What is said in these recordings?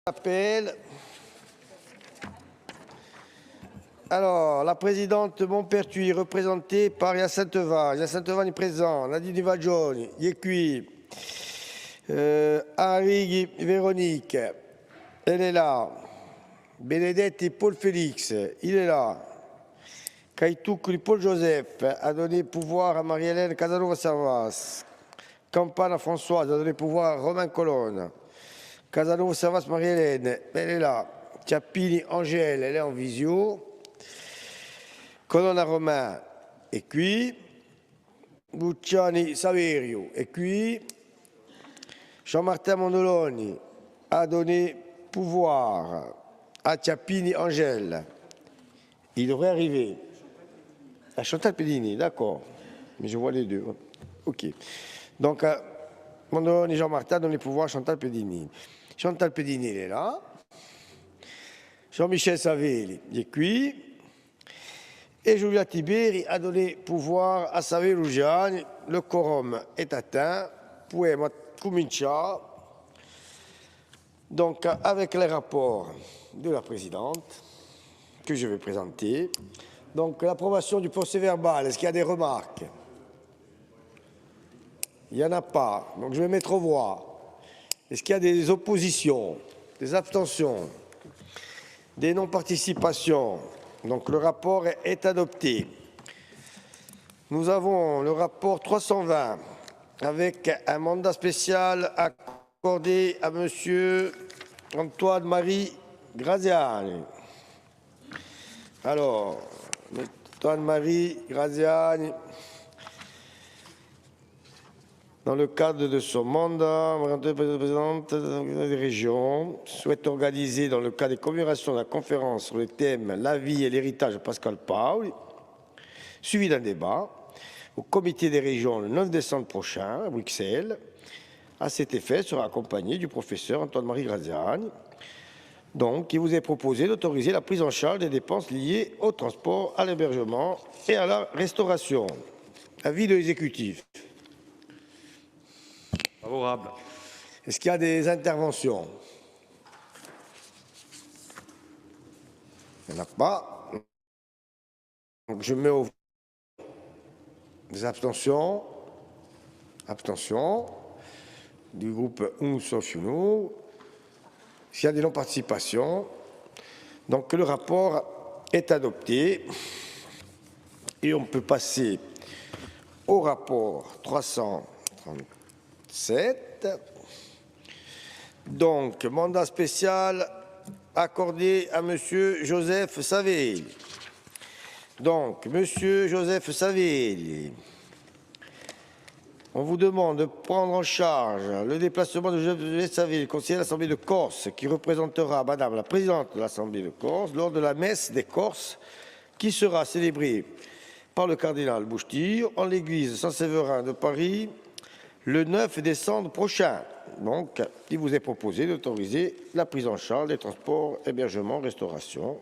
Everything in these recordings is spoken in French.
Appel. Alors, la présidente Montpertuis, représentée par Yassinteva. Yassinteva est présent. Nadine Vagioni, Yekui. Henri Véronique, elle est là. Bénédette et Paul Félix, il est là. Kaitouk Paul Joseph a donné pouvoir à Marie-Hélène Casanova-Servas. Campana Françoise a donné pouvoir à Romain Colonne. Casanova-Servas Marie-Hélène, elle est là. Chiappini Angèle, elle est en visio. Colonna Romain est cuit. Luciani Saverio est cuit. Jean-Martin Mondoloni a donné pouvoir à Chiappini Angèle. Il devrait arriver. À Chantal Pedini, d'accord. Mais je vois les deux. OK. Donc, Mondoloni et Jean-Martin a donné pouvoir à Chantal Pedini. Chantal Pedini, elle est là. Jean-Michel Savelli, il est cuit. Et Giulia Tiberi a donné pouvoir à Saverio Lugiani. Le quorum est atteint. Poema comincia. Donc, avec les rapports de la présidente que je vais présenter. Donc, l'approbation du procès-verbal, est-ce qu'il y a des remarques? Il n'y en a pas. Donc, je vais mettre aux voix. Est-ce qu'il y a des oppositions, des abstentions, des non-participations? Donc, le rapport est adopté. Nous avons le rapport 320 avec un mandat spécial accordé à M. Antoine-Marie Graziani. Alors, Antoine-Marie Graziani, dans le cadre de son mandat, présidente des régions, souhaite organiser dans le cadre des commémorations de la conférence sur le thème « La vie et l'héritage de Pascal Paoli », suivi d'un débat au comité des régions le 9 décembre prochain à Bruxelles. À cet effet, sera accompagné du professeur Antoine-Marie Graziani. Donc, il vous est proposé d'autoriser la prise en charge des dépenses liées au transport, à l'hébergement et à la restauration. Avis de l'exécutif. Favorable. Est-ce qu'il y a des interventions? Il n'y en a pas. Donc, je mets au vote des abstentions. Abstention du groupe Nous sauf nous. S'il y a des non-participations, donc le rapport est adopté et on peut passer au rapport 337. Donc, mandat spécial accordé à M. Joseph Savelli. Donc, M. Joseph Savelli, on vous demande de prendre en charge le déplacement de Joseph Savelli, conseiller de l'Assemblée de Corse, qui représentera Madame la Présidente de l'Assemblée de Corse lors de la messe des Corses, qui sera célébrée par le cardinal Boustir en l'église Saint-Séverin de Paris le 9 décembre prochain. Donc, il vous est proposé d'autoriser la prise en charge des transports, hébergements, restauration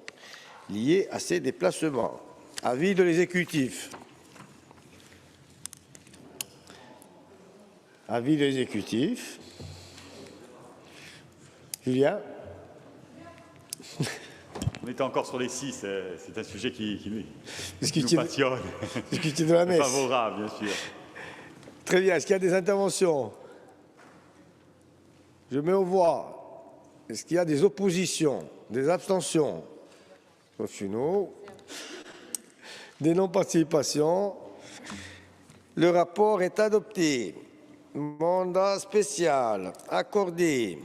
liés à ces déplacements. Avis de l'exécutif. Avis de l'exécutif. Julien? On était encore sur les 6, c'est un sujet qui nous passionne. Discuter de la messe. Favorable, bien sûr. Très bien. Est-ce qu'il y a des interventions? Je mets aux voix. Est-ce qu'il y a des oppositions, des abstentions? Sauf une. Des non-participations. Le rapport est adopté. Mandat spécial accordé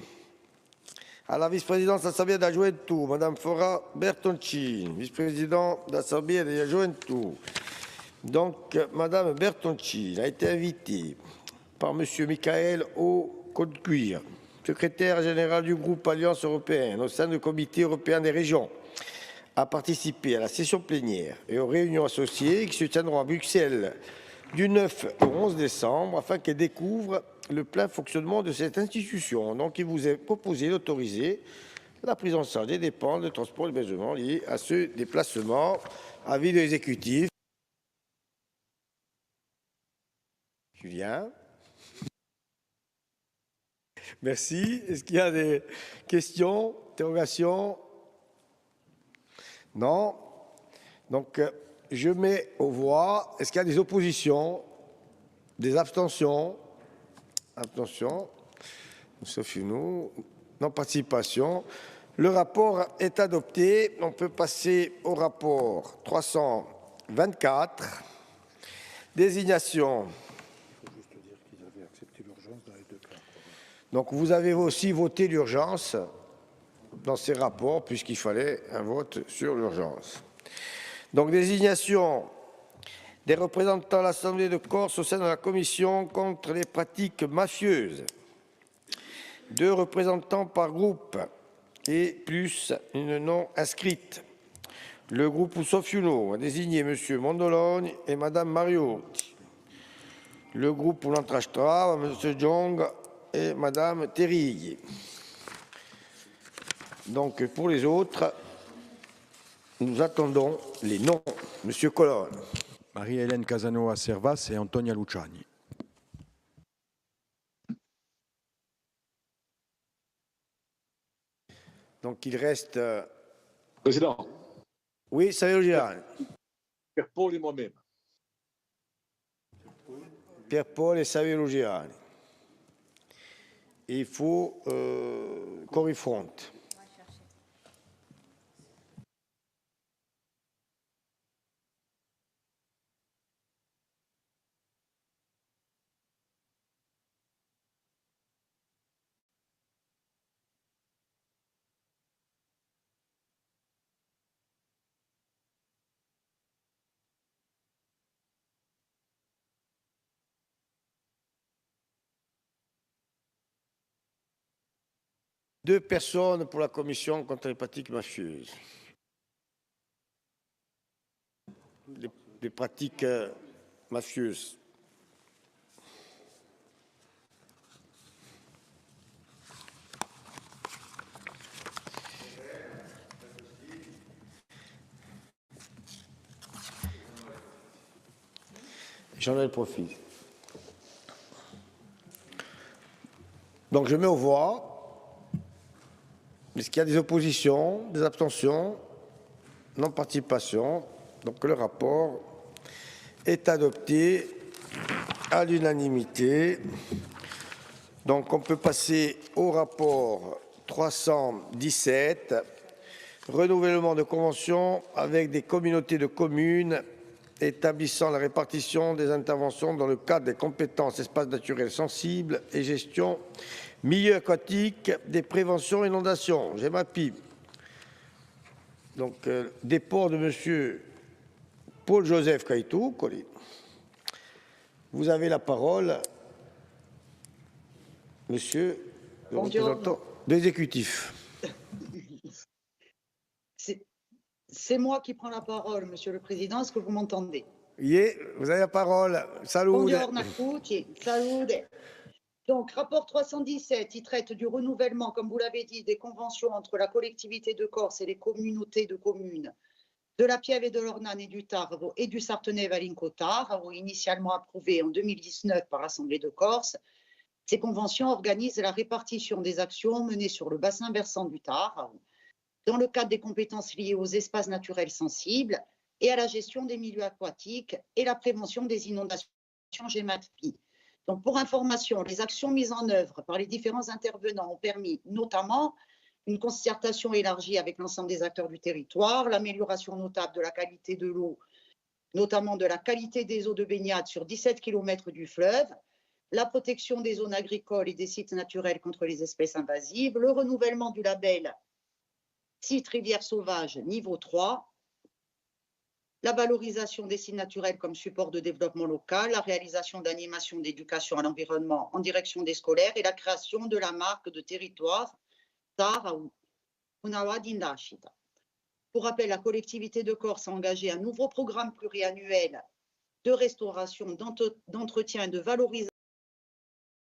à la vice-présidente de l'Assemblée de la Juventus, Mme Fora Bertoncini, vice-présidente de l'Assemblée de la Juventus. Donc, Mme Bertoncini a été invitée par M. Michael Aucoin-Cuir, secrétaire général du groupe Alliance européenne au sein du Comité européen des régions, à participer à la session plénière et aux réunions associées qui se tiendront à Bruxelles du 9 au 11 décembre, afin qu'elle découvre le plein fonctionnement de cette institution. Donc, il vous est proposé d'autoriser la prise en charge des dépenses de transport et d'hébergement liées à ce déplacement. Avis de l'exécutif. Julien? Merci. Est-ce qu'il y a des questions, interrogations? Non. Donc, je mets aux voix. Est-ce qu'il y a des oppositions? Des abstentions? Abstention. Sauf une non-participation. Le rapport est adopté. On peut passer au rapport 324. Désignation. Il faut juste dire qu'ils avaient accepté l'urgence dans les deux cas. Donc vous avez aussi voté l'urgence dans ces rapports puisqu'il fallait un vote sur l'urgence. Donc désignation des représentants de l'Assemblée de Corse au sein de la commission contre les pratiques mafieuses. 2 représentants par groupe et plus une non inscrite. Le groupe Sofiuno a désigné M. Mondologne et Mme Mariotti. Le groupe Lantrastra, M. Jong et Mme Terigui. Donc pour les autres, nous attendons les noms. M. Colonne. Maria-Hélène Casanova-Servas et Antonia Luciani. Donc il reste... Président. Oui, Savio Girani. Pierre-Paul et moi-même. Pierre-Paul et Savio Girani. Il faut Cory Front. Deux personnes pour la commission contre les pratiques mafieuses. Les pratiques mafieuses. J'en ai le profil. Donc je mets aux voix. Est-ce qu'il y a des oppositions, des abstentions? Non-participation. Donc le rapport est adopté à l'unanimité. Donc on peut passer au rapport 317, renouvellement de convention avec des communautés de communes établissant la répartition des interventions dans le cadre des compétences espaces naturels sensibles et gestion milieu aquatique des préventions inondations. J'ai ma pipe. Donc, dépôt de M. Paul-Joseph Caïtou. Vous avez la parole, monsieur le représentant de l'exécutif. C'est moi qui prends la parole, Monsieur le Président. Est-ce que vous m'entendez? Oui, vous avez la parole. Salut. Salut. Donc, rapport 317, il traite du renouvellement, comme vous l'avez dit, des conventions entre la collectivité de Corse et les communautés de communes de la Piève et de l'Ornane et du Tarvo et du Sartenay-Valincotard, initialement approuvées en 2019 par l'Assemblée de Corse. Ces conventions organisent la répartition des actions menées sur le bassin versant du Tar, dans le cadre des compétences liées aux espaces naturels sensibles et à la gestion des milieux aquatiques et la prévention des inondations GEMAPI. Donc, pour information, les actions mises en œuvre par les différents intervenants ont permis notamment une concertation élargie avec l'ensemble des acteurs du territoire, l'amélioration notable de la qualité de l'eau, notamment de la qualité des eaux de baignade sur 17 km du fleuve, la protection des zones agricoles et des sites naturels contre les espèces invasives, le renouvellement du label site rivière sauvage niveau 3, la valorisation des sites naturels comme support de développement local, la réalisation d'animations d'éducation à l'environnement en direction des scolaires et la création de la marque de territoire Taraou, Unawa Dindashita. Pour rappel, la collectivité de Corse a engagé un nouveau programme pluriannuel de restauration, d'entretien et de valorisation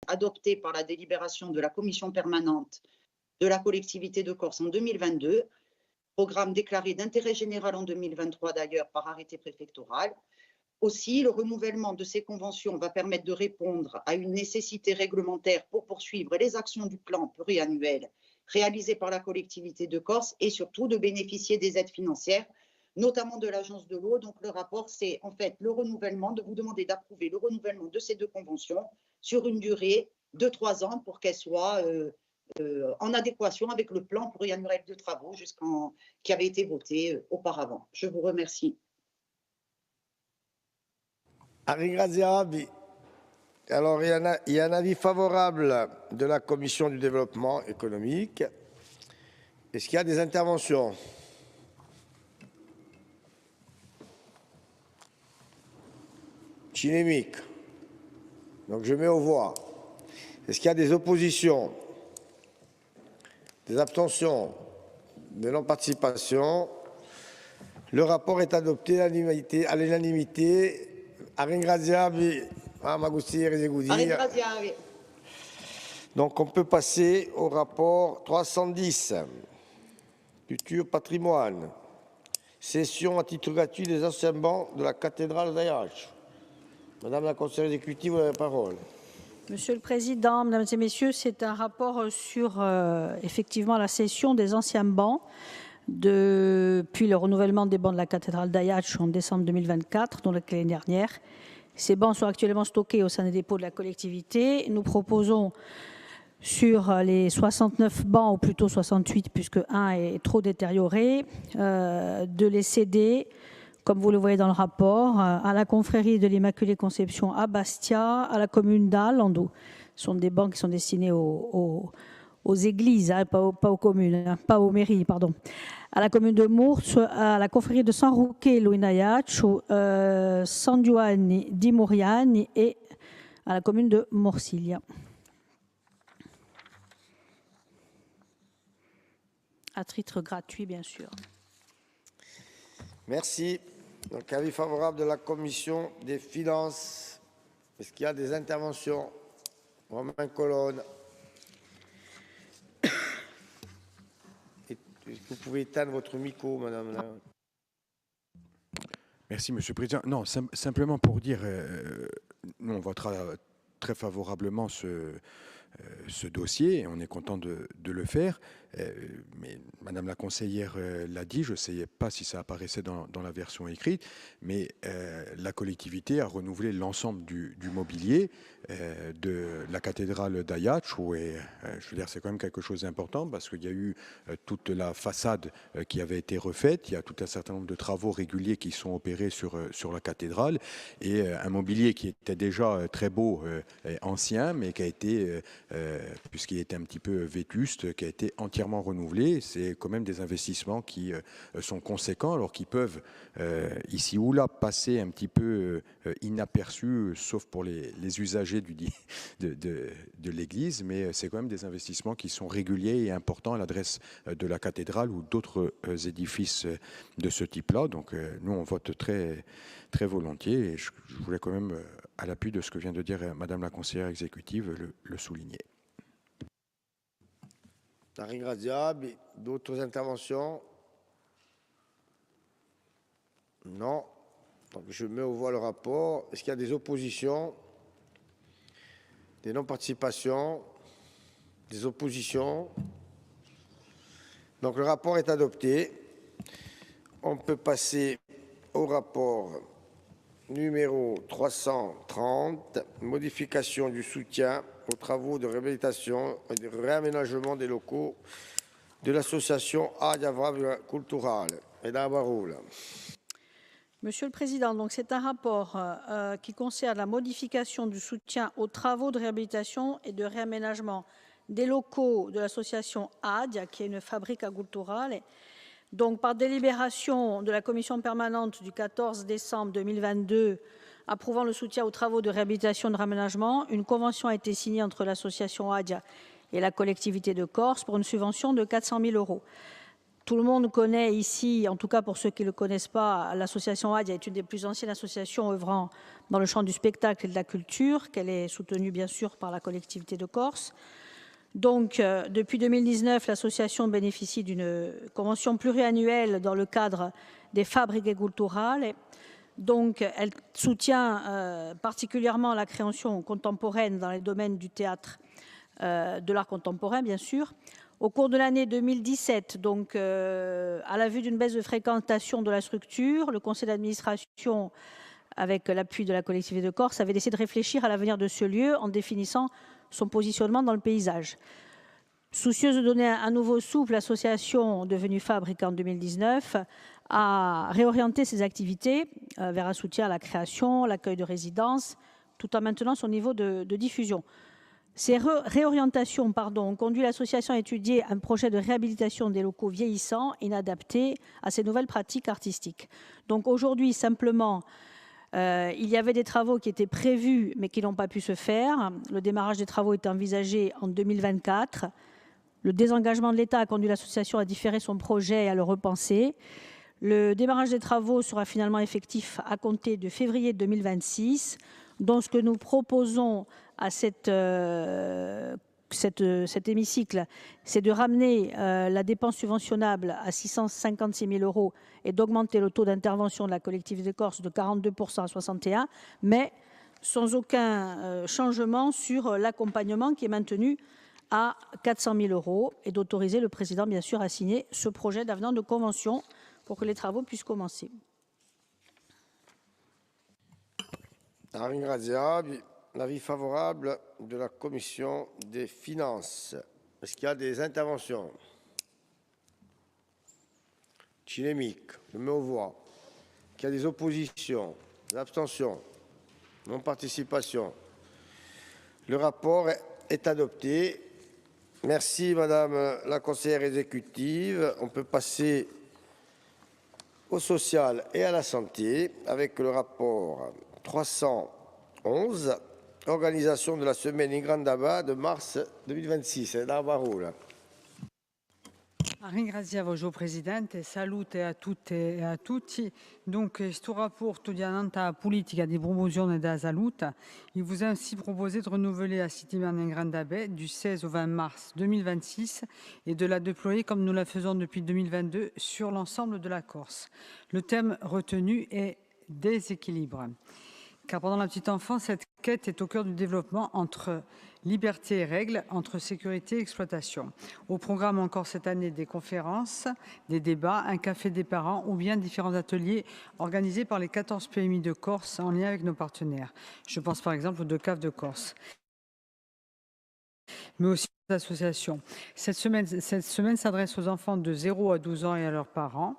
adopté par la délibération de la commission permanente de la collectivité de Corse en 2022, programme déclaré d'intérêt général en 2023 d'ailleurs par arrêté préfectoral. Aussi, le renouvellement de ces conventions va permettre de répondre à une nécessité réglementaire pour poursuivre les actions du plan pluriannuel réalisé par la collectivité de Corse et surtout de bénéficier des aides financières, notamment de l'Agence de l'eau. Donc le rapport, c'est en fait le renouvellement, de vous demander d'approuver le renouvellement de ces deux conventions sur une durée de 3 ans pour qu'elles soient en adéquation avec le plan pluriannuel de travaux qui avait été voté auparavant. Je vous remercie. Alors, il y a un avis favorable de la Commission du développement économique. Est-ce qu'il y a des interventions? Chinémique. Donc, je mets aux voix. Est-ce qu'il y a des oppositions? Des abstentions? Des non-participations? Le rapport est adopté à l'unanimité. Donc, on peut passer au rapport 310, Culture patrimoine, cession à titre gratuit des anciens bancs de la cathédrale d'Ayache. Madame la conseillère exécutive, vous avez la parole. Monsieur le Président, Mesdames et Messieurs, c'est un rapport sur effectivement la cession des anciens bancs depuis le renouvellement des bancs de la cathédrale d'Ayache en décembre 2024, donc l'année dernière. Ces bancs sont actuellement stockés au sein des dépôts de la collectivité. Nous proposons sur les 69 bancs, ou plutôt 68, puisque un est trop détérioré, de les céder, comme vous le voyez dans le rapport, à la confrérie de l'Immaculée Conception à Bastia, à la commune d'Al-Landou. Ce sont des bancs qui sont destinés aux églises, hein, pas aux communes, hein, pas aux mairies, pardon. À la commune de Mours, à la confrérie de San Roque Luinayac, San Giovanni di Muriani et à la commune de Morsiglia. À titre gratuit, bien sûr. Merci. Donc, avis favorable de la Commission des finances. Est-ce qu'il y a des interventions? Romain Colonne. Est-ce que vous pouvez éteindre votre micro, madame? Merci, Monsieur le Président. Non, simplement pour dire, nous, on votera très favorablement ce dossier, et on est content de le faire. Mais Madame la conseillère l'a dit, je ne sais pas si ça apparaissait dans la version écrite, mais la collectivité a renouvelé l'ensemble du mobilier de la cathédrale d'Ayache, je veux dire, c'est quand même quelque chose d'important parce qu'il y a eu toute la façade qui avait été refaite, il y a tout un certain nombre de travaux réguliers qui sont opérés sur la cathédrale, et un mobilier qui était déjà très beau, ancien, mais qui a été, puisqu'il était un petit peu vétuste, qui a été entièrement renouvelé. C'est quand même des investissements qui sont conséquents, alors qu'ils peuvent ici ou là passer un petit peu inaperçus, sauf pour les usagers de l'Église, mais c'est quand même des investissements qui sont réguliers et importants à l'adresse de la cathédrale ou d'autres édifices de ce type-là. Donc nous, on vote très, très volontiers, et je voulais quand même, à l'appui de ce que vient de dire Madame la conseillère exécutive, le souligner. D'autres interventions? Non. Donc je mets aux voix le rapport. Est-ce qu'il y a des oppositions? Des non-participations? Des oppositions? Donc le rapport est adopté. On peut passer au rapport numéro 330, modification du soutien aux travaux de réhabilitation et de réaménagement des locaux de l'association Agavra Culturale. Mesdames Baroul. Monsieur le Président, donc c'est un rapport qui concerne la modification du soutien aux travaux de réhabilitation et de réaménagement des locaux de l'association ADIA, qui est une fabrique à Culturale. Donc, par délibération de la commission permanente du 14 décembre 2022, approuvant le soutien aux travaux de réhabilitation et de réaménagement, une convention a été signée entre l'association ADIA et la collectivité de Corse pour une subvention de 400 000 €. Tout le monde connaît ici, en tout cas pour ceux qui ne le connaissent pas, l'association ADIA est une des plus anciennes associations œuvrant dans le champ du spectacle et de la culture, qu'elle est soutenue bien sûr par la collectivité de Corse. Donc, depuis 2019, l'association bénéficie d'une convention pluriannuelle dans le cadre des Fabriche Culturale Donc, elle soutient particulièrement la création contemporaine dans les domaines du théâtre, de l'art contemporain, bien sûr. Au cours de l'année 2017, donc, à la vue d'une baisse de fréquentation de la structure, le conseil d'administration, avec l'appui de la collectivité de Corse, avait décidé de réfléchir à l'avenir de ce lieu en définissant son positionnement dans le paysage. Soucieuse de donner un nouveau souffle, l'association devenue Fabrique en 2019 a réorienté ses activités vers un soutien à la création, l'accueil de résidences, tout en maintenant son niveau de diffusion. Ces réorientations ont conduit l'association à étudier un projet de réhabilitation des locaux vieillissants, inadaptés à ces nouvelles pratiques artistiques. Donc aujourd'hui, simplement, il y avait des travaux qui étaient prévus mais qui n'ont pas pu se faire. Le démarrage des travaux est envisagé en 2024. Le désengagement de l'État a conduit l'association à différer son projet et à le repenser. Le démarrage des travaux sera finalement effectif à compter de février 2026. Donc, ce que nous proposons à cet hémicycle, c'est de ramener la dépense subventionnable à 656 000 € et d'augmenter le taux d'intervention de la collectivité de Corse de 42% à 61%, mais sans aucun changement sur l'accompagnement qui est maintenu à 400 000 € et d'autoriser le président, bien sûr, à signer ce projet d'avenant de convention pour que les travaux puissent commencer. Arin Grazia, l'avis favorable de la commission des finances. Est-ce qu'il y a des interventions? Chinémique, je mets aux voix. Qu'il y a des oppositions, des abstentions, non-participation. Le rapport est adopté. Merci, Madame la conseillère exécutive. On peut passer au social et à la santé avec le rapport 311, organisation de la semaine Ingrandaba de mars 2026. Ringrazia voce Presidente, salute a tutte e a tutti. Donc, questo rapporto di annanta politica di promozione della salute, il vous est ainsi proposé de renouveler la Cité-Merne Ingrandabè du 16 au 20 mars 2026 et de la déployer comme nous la faisons depuis 2022 sur l'ensemble de la Corse. Le thème retenu est déséquilibre. Car pendant la petite enfance, cette quête est au cœur du développement entre liberté et règles, entre sécurité et exploitation. Au programme encore cette année des conférences, des débats, un café des parents ou bien différents ateliers organisés par les 14 PMI de Corse en lien avec nos partenaires. Je pense par exemple aux 2 CAF de Corse, mais aussi aux associations. Cette semaine s'adresse aux enfants de 0 à 12 ans et à leurs parents,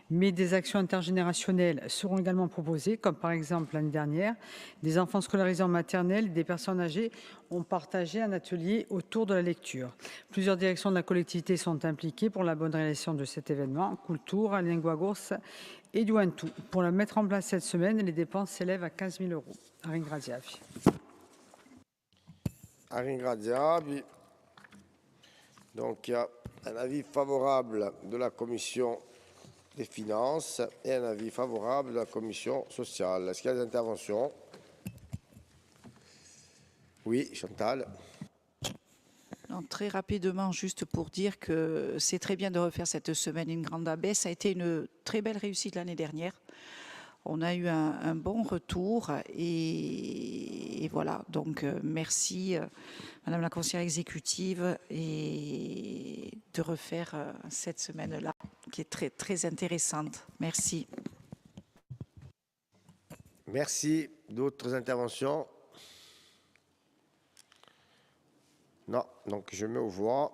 mais des actions intergénérationnelles seront également proposées, comme par exemple l'année dernière, des enfants scolarisés en maternelle et des personnes âgées ont partagé un atelier autour de la lecture. Plusieurs directions de la collectivité sont impliquées pour la bonne réalisation de cet événement, Cultura, Lingua Corse et Juventud. Pour la mettre en place cette semaine, les dépenses s'élèvent à 15 000 €. Ringraziavi. Ringraziavi. Donc, il y a un avis favorable de la commission des finances et un avis favorable de la commission sociale. Est-ce qu'il y a des interventions? Oui, Chantal. Non, très rapidement, juste pour dire que c'est très bien de refaire cette semaine Ingrandabè. Ça a été une très belle réussite l'année dernière. On a eu un bon retour et voilà, donc merci Madame la conseillère exécutive et de refaire cette semaine-là qui est très, très intéressante. Merci. Merci. D'autres interventions? Non, donc je mets aux voix.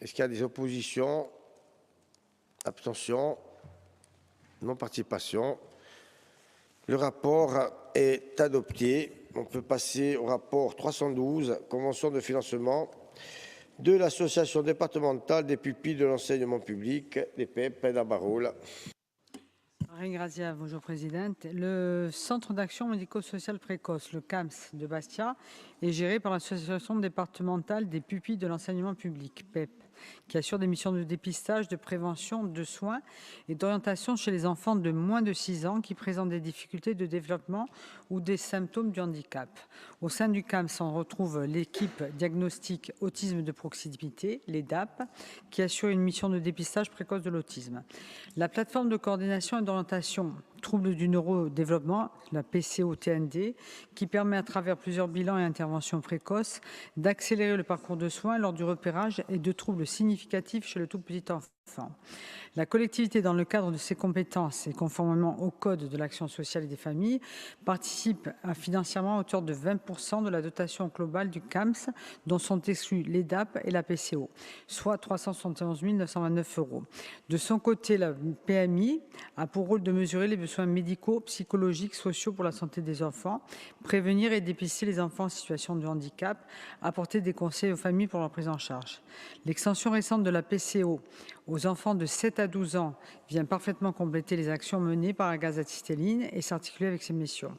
Est-ce qu'il y a des oppositions? Abstention? Non-participation. Le rapport est adopté. On peut passer au rapport 312, convention de financement de l'association départementale des pupilles de l'enseignement public, des PEP d'Abarol. Ringrazia voce Presidente. Le Centre d'action médico-sociale précoce, le CAMS de Bastia, est géré par l'association départementale des pupilles de l'enseignement public, PEP, qui assure des missions de dépistage, de prévention, de soins et d'orientation chez les enfants de moins de 6 ans qui présentent des difficultés de développement ou des symptômes du handicap. Au sein du CAMS, on retrouve l'équipe diagnostic autisme de proximité, l'EDAP, qui assure une mission de dépistage précoce de l'autisme. La plateforme de coordination et d'orientation troubles du neurodéveloppement, la PCO-TND, qui permet à travers plusieurs bilans et interventions précoces d'accélérer le parcours de soins lors du repérage et de troubles significatifs chez le tout petit enfant. La collectivité, dans le cadre de ses compétences et conformément au Code de l'action sociale et des familles, participe financièrement à hauteur de 20% de la dotation globale du CAMS, dont sont exclus l'EDAP et la PCO, soit 371 929 €. De son côté, la PMI a pour rôle de mesurer les besoins médicaux, psychologiques, sociaux pour la santé des enfants, prévenir et dépister les enfants en situation de handicap, apporter des conseils aux familles pour leur prise en charge. L'extension récente de la PCO aux enfants de 7 à 12 ans vient parfaitement compléter les actions menées par Agathe-Tistéline et s'articuler avec ces missions.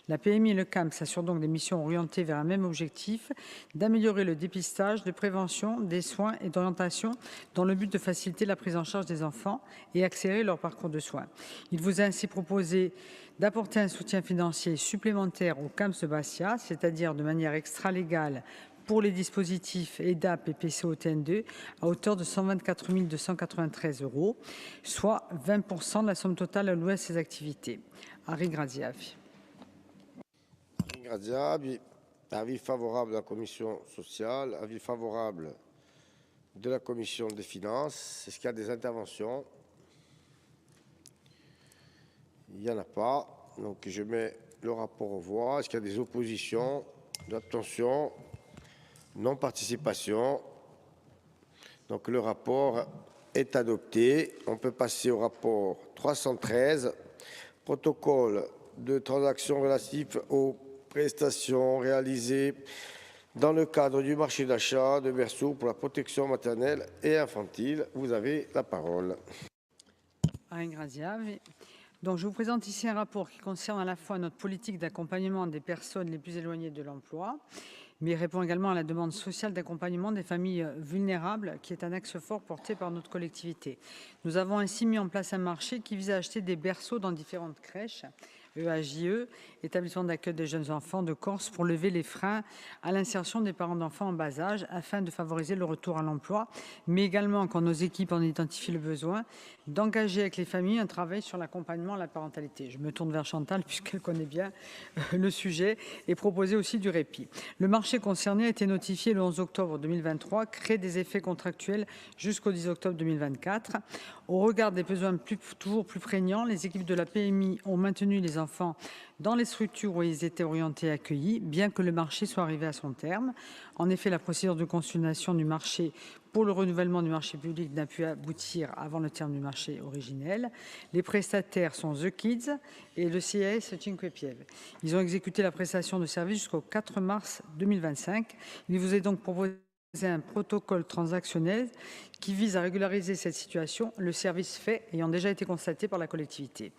La PMI et le CAMS assurent donc des missions orientées vers un même objectif, d'améliorer le dépistage, de prévention, des soins et d'orientation dans le but de faciliter la prise en charge des enfants et accélérer leur parcours de soins. Il vous est ainsi proposé d'apporter un soutien financier supplémentaire au CAMS de Bastia, c'est-à-dire de manière extralégale pour les dispositifs EDAP et PCO-TN2 à hauteur de 124 293 €, soit 20% de la somme totale allouée à ces activités. Arie Graziavi. Graziabi, avis favorable de la commission sociale, avis favorable de la commission des finances. Est-ce qu'il y a des interventions? Il n'y en a pas. Donc je mets le rapport aux voix. Est-ce qu'il y a des oppositions, d'abstention, non-participation? Donc le rapport est adopté. On peut passer au rapport 313, protocole de transactions relatives aux prestations réalisées dans le cadre du marché d'achat de berceaux pour la protection maternelle et infantile. Vous avez la parole. Donc, je vous présente ici un rapport qui concerne à la fois notre politique d'accompagnement des personnes les plus éloignées de l'emploi, mais il répond également à la demande sociale d'accompagnement des familles vulnérables, qui est un axe fort porté par notre collectivité. Nous avons ainsi mis en place un marché qui vise à acheter des berceaux dans différentes crèches, EAJE, établissement d'accueil des jeunes enfants de Corse, pour lever les freins à l'insertion des parents d'enfants en bas âge afin de favoriser le retour à l'emploi, mais également, quand nos équipes en identifient le besoin, d'engager avec les familles un travail sur l'accompagnement à la parentalité. Je me tourne vers Chantal puisqu'elle connaît bien le sujet et proposer aussi du répit. Le marché concerné a été notifié le 11 octobre 2023, crée des effets contractuels jusqu'au 10 octobre 2024. Au regard des besoins toujours plus prégnants, les équipes de la PMI ont maintenu les enfants dans les structures où ils étaient orientés et accueillis, bien que le marché soit arrivé à son terme. En effet, la procédure de consultation du marché pour le renouvellement du marché public n'a pu aboutir avant le terme du marché originel. Les prestataires sont The Kids et le CAS Cinque Pieve. Ils ont exécuté la prestation de service jusqu'au 4 mars 2025. Il vous est donc proposé un protocole transactionnel qui vise à régulariser cette situation, le service fait ayant déjà été constaté par la collectivité.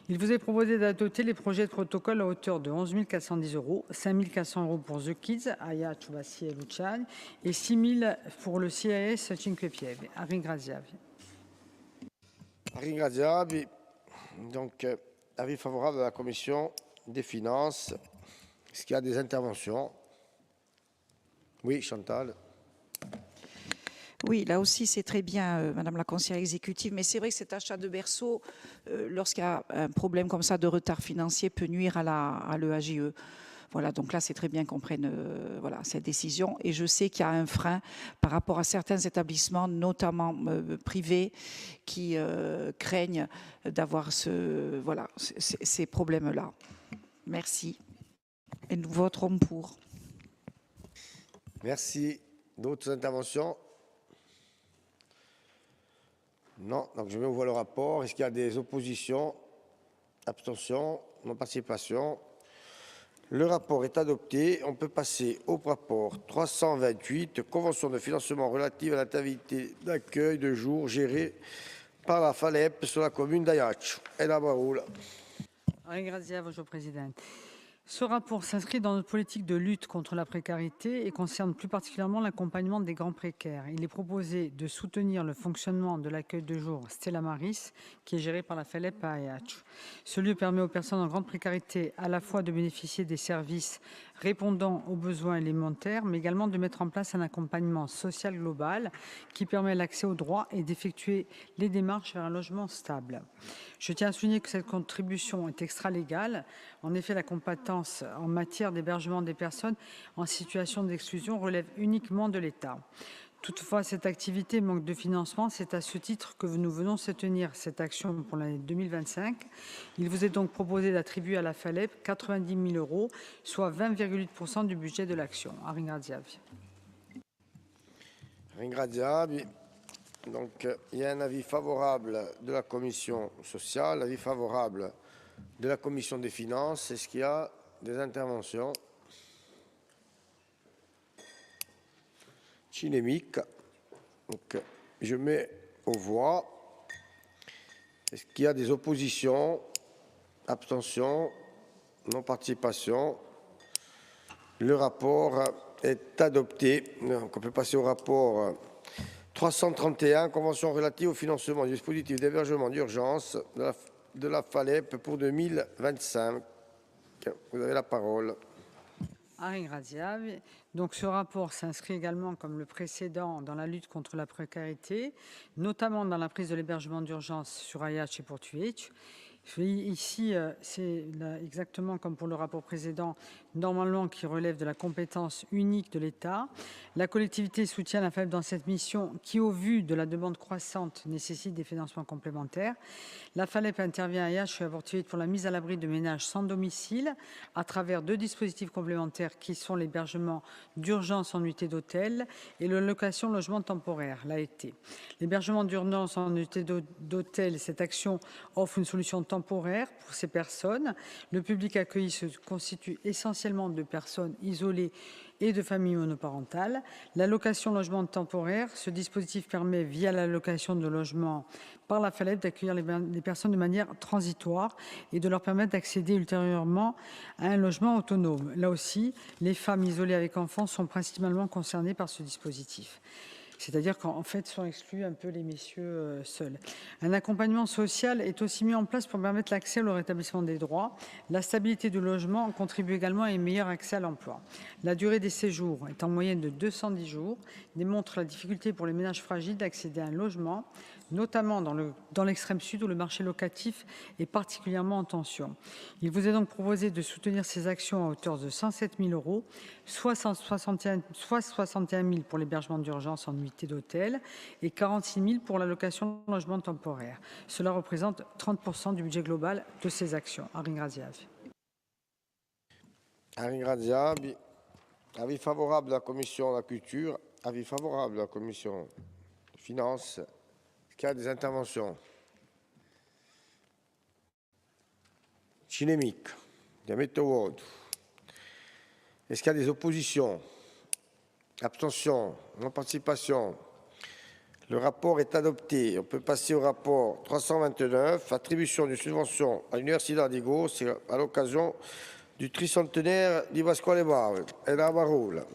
Il vous est proposé d'adopter les projets de protocole à hauteur de 11 410 €, 5 400 € pour The Kids, Aya, Chubassi et Luciani, et 6 000 pour le CAS Cinque Pieve. Arie Graziavi. Arie Graziabi, donc avis favorable de la commission des finances. Est-ce qu'il y a des interventions? Oui, Chantal. Oui, là aussi, c'est très bien, Madame la conseillère exécutive, mais c'est vrai que cet achat de berceau, lorsqu'il y a un problème comme ça de retard financier, peut nuire à l'EAJE. Voilà, donc là, c'est très bien qu'on prenne voilà, cette décision. Et je sais qu'il y a un frein par rapport à certains établissements, notamment privés, qui craignent d'avoir voilà, ces problèmes-là. Merci. Et nous voterons pour. Merci. D'autres interventions? Non. Donc je mets au voie le rapport. Est-ce qu'il y a des oppositions? Abstention? Non-participation? Le rapport est adopté. On peut passer au rapport 328, convention de financement relative à l'activité d'accueil de jour gérée par la FALEP sur la commune d'Ajaccio. Et la parole. Grazie, Monsieur le Président. Ce rapport s'inscrit dans notre politique de lutte contre la précarité et concerne plus particulièrement l'accompagnement des grands précaires. Il est proposé de soutenir le fonctionnement de l'accueil de jour Stella Maris, qui est géré par la FALEP à Ajaccio. Ce lieu permet aux personnes en grande précarité à la fois de bénéficier des services répondant aux besoins élémentaires, mais également de mettre en place un accompagnement social global qui permet l'accès aux droits et d'effectuer les démarches vers un logement stable. Je tiens à souligner que cette contribution est extra-légale. En effet, la compétence en matière d'hébergement des personnes en situation d'exclusion relève uniquement de l'État. Toutefois, cette activité manque de financement. C'est à ce titre que nous venons soutenir cette action pour l'année 2025. Il vous est donc proposé d'attribuer à la FALEP 90 000 €, soit 20,8% du budget de l'action. Ringradiavi. Ringradiavi. Donc, il y a un avis favorable de la commission sociale, avis favorable de la commission des finances. Est-ce qu'il y a des interventions? Cinémique. Donc, je mets aux voix. Est-ce qu'il y a des oppositions? Abstention? Non-participation? Le rapport est adopté. Donc, on peut passer au rapport 331, convention relative au financement du dispositif d'hébergement d'urgence de la FALEP pour 2025. Vous avez la parole. Ringradiavi. Donc ce rapport s'inscrit également, comme le précédent, dans la lutte contre la précarité, notamment dans la prise de l'hébergement d'urgence sur Ayache et Portuech. Ici, c'est exactement comme pour le rapport précédent, normalement qui relève de la compétence unique de l'État. La collectivité soutient la FALEP dans cette mission qui, au vu de la demande croissante, nécessite des financements complémentaires. La FALEP intervient à Ayache et à Portuech pour la mise à l'abri de ménages sans domicile à travers 2 dispositifs complémentaires qui sont l'hébergement d'urgence en nuitée d'hôtel et la location logement temporaire, l'AET. L'hébergement d'urgence en nuitée d'hôtel, cette action offre une solution temporaire pour ces personnes. Le public accueilli se constitue essentiellement de personnes isolées et de familles monoparentales. La location logement temporaire, ce dispositif permet, via la location de logement par la FALEP, d'accueillir les personnes de manière transitoire et de leur permettre d'accéder ultérieurement à un logement autonome. Là aussi, les femmes isolées avec enfants sont principalement concernées par ce dispositif. C'est-à-dire qu'en fait, sont exclus un peu les messieurs seuls. Un accompagnement social est aussi mis en place pour permettre l'accès au rétablissement des droits. La stabilité du logement contribue également à un meilleur accès à l'emploi. La durée des séjours est en moyenne de 210 jours, démontre la difficulté pour les ménages fragiles d'accéder à un logement, notamment dans l'extrême sud où le marché locatif est particulièrement en tension. Il vous est donc proposé de soutenir ces actions à hauteur de 107 000 €, soit 61 000 pour l'hébergement d'urgence en nuitée d'hôtel et 46 000 pour la location de logement temporaire. Cela représente 30% du budget global de ces actions. Ringradiavi. Ringradiavi. Avis favorable de la commission de la culture, avis favorable de la commission des finances. Est-ce qu'il y a des interventions? Cinémique. Est-ce qu'il y a des oppositions? Abstention? Non-participation? Le rapport est adopté. On peut passer au rapport 329, attribution d'une subvention à l'Université d'Adigo, c'est à l'occasion du tricentenaire di Pasquale Paoli. Et la parole.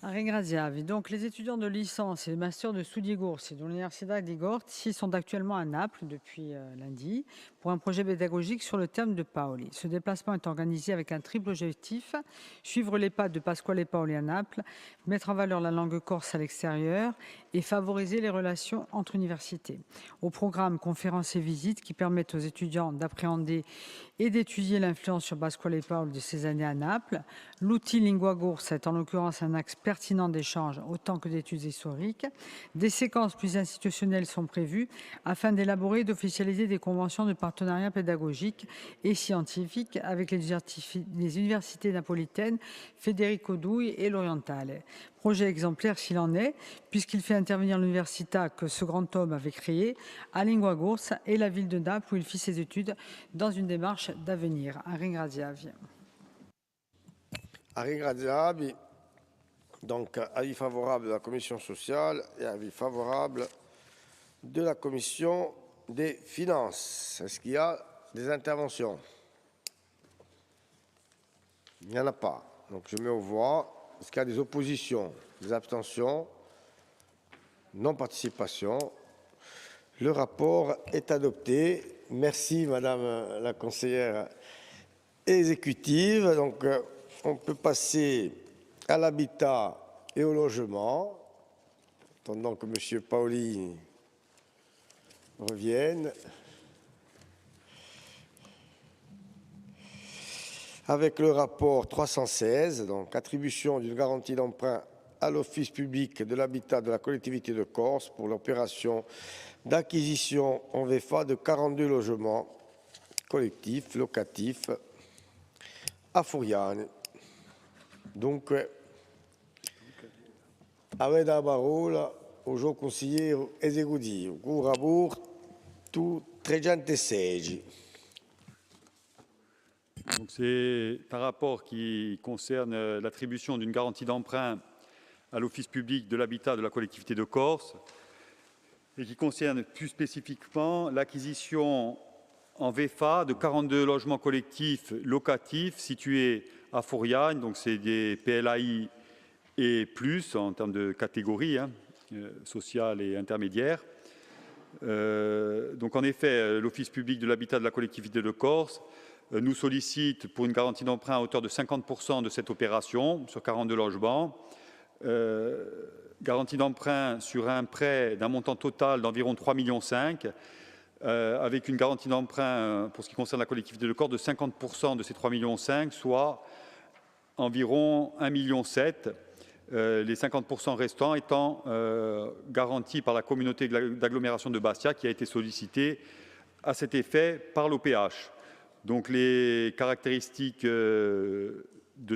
Ringradiavi. Donc, les étudiants de licence et de master de Studiegorsi de l'Université di Gorzi sont actuellement à Naples depuis lundi pour un projet pédagogique sur le thème de Paoli. Ce déplacement est organisé avec un triple objectif: suivre les pas de Pasquale Paoli à Naples, mettre en valeur la langue corse à l'extérieur et favoriser les relations entre universités. Au programme, conférences et visites qui permettent aux étudiants d'appréhender et d'étudier l'influence sur Pasquale Paoli de ces années à Naples. L'outil Lingua Corsa est en l'occurrence un axe pertinent d'échange autant que d'études historiques. Des séquences plus institutionnelles sont prévues afin d'élaborer et d'officialiser des conventions de partenariat pédagogique et scientifique avec les universités napolitaines Federico Douai et l'Orientale. Projet exemplaire s'il en est, puisqu'il fait intervenir l'università que ce grand homme avait créé à Lingua Corsa et la ville de Naples où il fit ses études dans une démarche d'avenir. Ringradiavi. Ringradiavi. Donc, avis favorable de la commission sociale et avis favorable de la commission des finances. Est-ce qu'il y a des interventions? Il n'y en a pas. Donc, je mets aux voix. Est-ce qu'il y a des oppositions, des abstentions? Non-participation. Le rapport est adopté. Merci, Madame la conseillère exécutive. Donc, on peut passer à l'habitat et au logement, attendant que M. Paoli revienne. Avec le rapport 316, donc attribution d'une garantie d'emprunt à l'Office public de l'habitat de la collectivité de Corse pour l'opération d'acquisition en VFA de 42 logements collectifs, locatifs, à Furiani. Donc, avete la parola au suo consigliere esecutivo, Curabur, tu 316. C'est un rapport qui concerne l'attribution d'une garantie d'emprunt à l'Office public de l'habitat de la collectivité de Corse et qui concerne plus spécifiquement l'acquisition en VFA de 42 logements collectifs locatifs situés à Furiani, donc c'est des PLAI et plus en termes de catégorie sociale et intermédiaire. Donc en effet, l'Office public de l'habitat de la collectivité de Corse nous sollicite pour une garantie d'emprunt à hauteur de 50% de cette opération sur 42 logements. Garantie d'emprunt sur un prêt d'un montant total d'environ 3,5 millions, avec une garantie d'emprunt pour ce qui concerne la collectivité de Corse de 50% de ces 3,5 millions, soit environ 1,7 million, les 50% restants étant garantis par la communauté d'agglomération de Bastia qui a été sollicitée à cet effet par l'OPH. Donc les caractéristiques de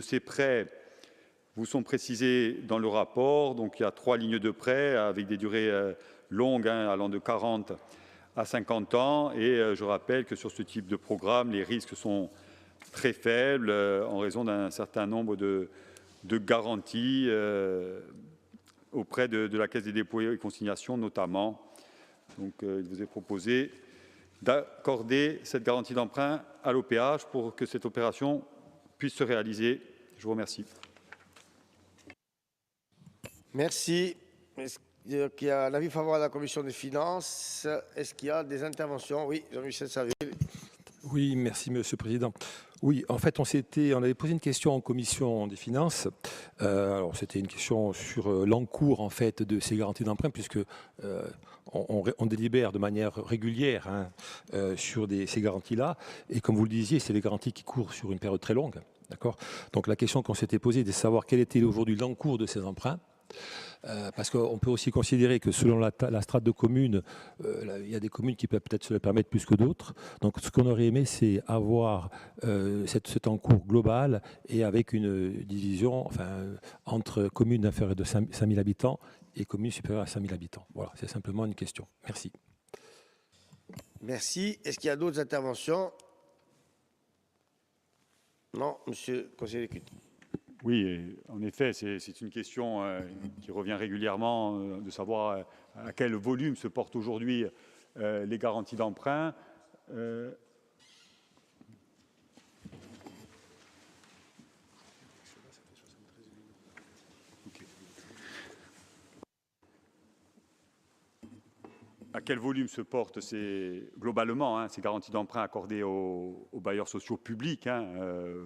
ces prêts vous sont précisées dans le rapport. Donc il y a 3 lignes de prêts avec des durées longues allant de 40 à 50 ans. Et je rappelle que sur ce type de programme, les risques sont très faibles en raison d'un certain nombre de garanties auprès de la Caisse des dépôts et consignations notamment. Donc il vous est proposé d'accorder cette garantie d'emprunt à l'OPH pour que cette opération puisse se réaliser. Je vous remercie. Merci. Est-ce qu'il y a un avis favorable à la Commission des finances? Est-ce qu'il y a des interventions? Oui, Jean-Michel Saville. Oui, merci Monsieur le Président. Oui, en fait, on avait posé une question en commission des finances. Alors, c'était une question sur l'encours en fait de ces garanties d'emprunt, puisque on délibère de manière régulière sur ces garanties-là. Et comme vous le disiez, c'est des garanties qui courent sur une période très longue. D'accord. Donc, la question qu'on s'était posée, c'est de savoir quel était aujourd'hui l'encours de ces emprunts. Parce qu'on peut aussi considérer que selon la strate de communes, il y a des communes qui peuvent peut-être se le permettre plus que d'autres. Donc ce qu'on aurait aimé, c'est avoir cet encours global et avec une division entre communes inférieures de 5 000 habitants et communes supérieures à 5 000 habitants. Voilà, c'est simplement une question. Merci. Merci. Est-ce qu'il y a d'autres interventions? Non, Monsieur le conseiller député. Oui, en effet, c'est une question qui revient régulièrement de savoir à quel volume se portent aujourd'hui les garanties d'emprunt. À quel volume se portent globalement ces garanties d'emprunt accordées aux bailleurs sociaux publics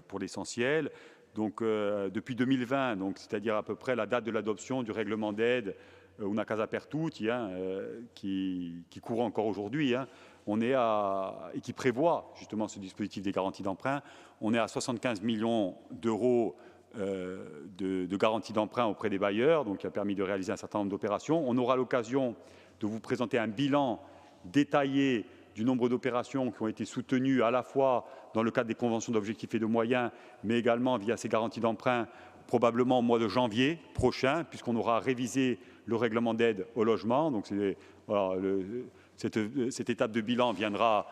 pour l'essentiel. Donc, depuis 2020, c'est-à-dire à peu près la date de l'adoption du règlement d'aide Una Casa per Tutti, qui court encore aujourd'hui, et qui prévoit justement ce dispositif des garanties d'emprunt, on est à 75 millions d'euros de garanties d'emprunt auprès des bailleurs, donc qui a permis de réaliser un certain nombre d'opérations. On aura l'occasion de vous présenter un bilan détaillé du nombre d'opérations qui ont été soutenues à la fois dans le cadre des conventions d'objectifs et de moyens, mais également via ces garanties d'emprunt, probablement au mois de janvier prochain, puisqu'on aura révisé le règlement d'aide au logement. Donc voilà, cette étape de bilan viendra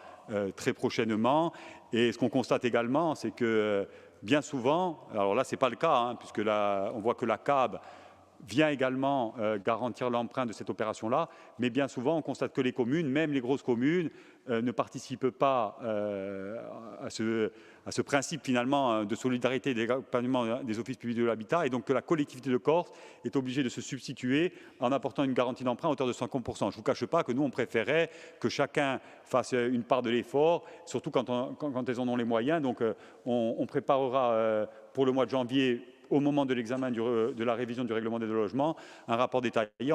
très prochainement. Et ce qu'on constate également, c'est que bien souvent, alors là, ce n'est pas le cas, puisque là, on voit que la CAB vient également garantir l'emprunt de cette opération-là, mais bien souvent, on constate que les communes, même les grosses communes, ne participent pas à ce principe finalement de solidarité et d'accompagnement des offices publics de l'habitat, et donc que la collectivité de Corse est obligée de se substituer en apportant une garantie d'emprunt à hauteur de 50%. Je ne vous cache pas que nous, on préférait que chacun fasse une part de l'effort, surtout quand elles en ont les moyens. Donc on préparera pour le mois de janvier, au moment de l'examen de la révision du règlement des logements, un rapport détaillé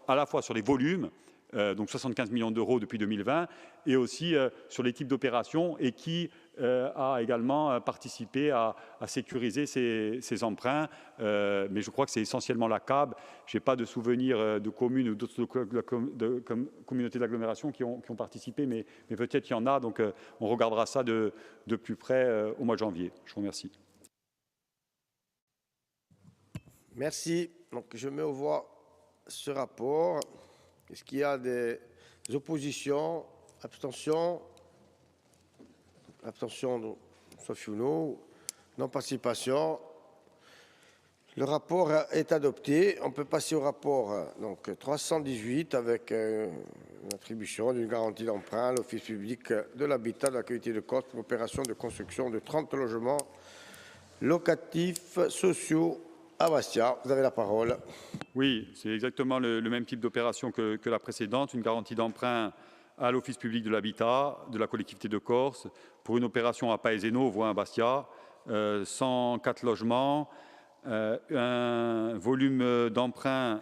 à la fois sur les volumes, donc 75 millions d'euros depuis 2020, et aussi sur les types d'opérations, et qui a également participé à sécuriser ces emprunts. Mais je crois que c'est essentiellement la CAB. Je n'ai pas de souvenir de communes ou d'autres communautés d'agglomération qui ont participé, mais peut-être qu'il y en a. Donc on regardera ça de plus près au mois de janvier. Je vous remercie. Merci. Donc, je mets aux voix ce rapport. Est-ce qu'il y a des oppositions? Abstentions? Abstention, sauf une. Non-participation. Le rapport est adopté. On peut passer au rapport donc 318 avec l'attribution d'une garantie d'emprunt à l'Office public de l'habitat de la collectivité de Corse pour opération de construction de 30 logements locatifs sociaux à Bastia. Vous avez la parole. Oui, c'est exactement le même type d'opération que la précédente, une garantie d'emprunt à l'Office public de l'habitat de la collectivité de Corse pour une opération à Paeseno, voie à Bastia, 104 logements, un volume d'emprunt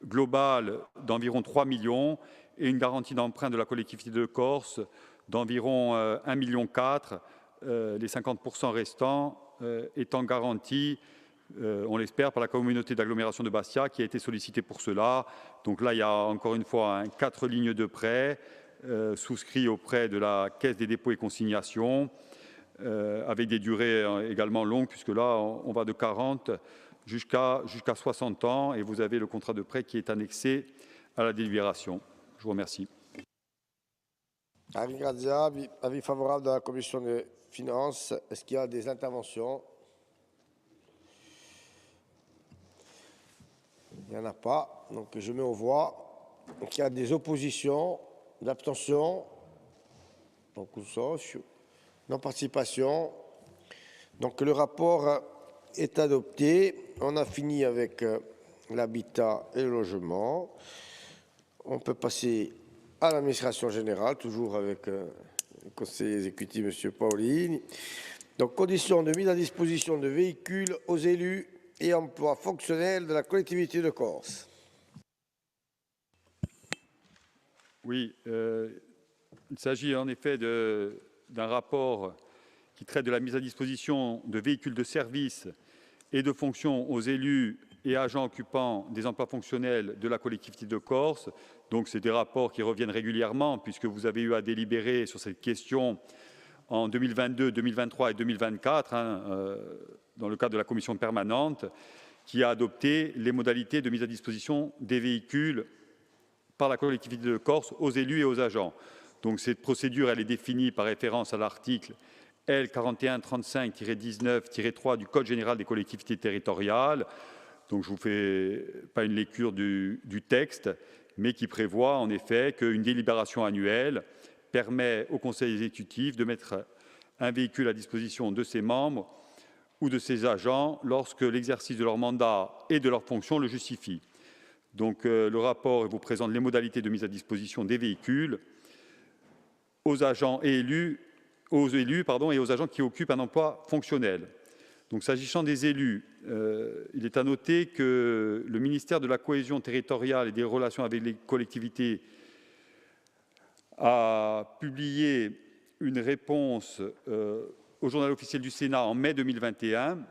global d'environ 3 millions et une garantie d'emprunt de la collectivité de Corse d'environ 1,4 million, les 50% restants étant garantis, on l'espère, par la communauté d'agglomération de Bastia qui a été sollicitée pour cela. Donc là, il y a encore une fois 4 lignes de prêt souscrits auprès de la Caisse des dépôts et consignations avec des durées également longues, puisque là, on va de 40 jusqu'à 60 ans, et vous avez le contrat de prêt qui est annexé à la délibération. Je vous remercie. Avis Grazia, avis favorable de la Commission des finances. Est-ce qu'il y a des interventions? Il n'y en a pas. Donc je mets aux voix. Donc il y a des oppositions, d'abstention. Donc sauf non-participation. Donc le rapport est adopté. On a fini avec l'habitat et le logement. On peut passer à l'administration générale, toujours avec le conseiller exécutif, M. Paolini. Donc, conditions de mise à disposition de véhicules aux élus et emplois fonctionnels de la collectivité de Corse. Oui, il s'agit en effet d'un rapport qui traite de la mise à disposition de véhicules de service et de fonction aux élus et agents occupants des emplois fonctionnels de la collectivité de Corse. Donc, c'est des rapports qui reviennent régulièrement, puisque vous avez eu à délibérer sur cette question en 2022, 2023 et 2024, dans le cadre de la commission permanente, qui a adopté les modalités de mise à disposition des véhicules par la collectivité de Corse aux élus et aux agents. Donc, cette procédure, elle est définie par référence à l'article L 4135-19-3 du Code général des collectivités territoriales. Donc, je ne vous fais pas une lecture du texte, mais qui prévoit en effet qu'une délibération annuelle permet au Conseil exécutif de mettre un véhicule à disposition de ses membres ou de ses agents lorsque l'exercice de leur mandat et de leurs fonctions le justifie. Donc, le rapport vous présente les modalités de mise à disposition des véhicules aux agents et élus, et aux agents qui occupent un emploi fonctionnel. Donc, s'agissant des élus, il est à noter que le ministère de la Cohésion territoriale et des relations avec les collectivités a publié une réponse au journal officiel du Sénat en mai 2021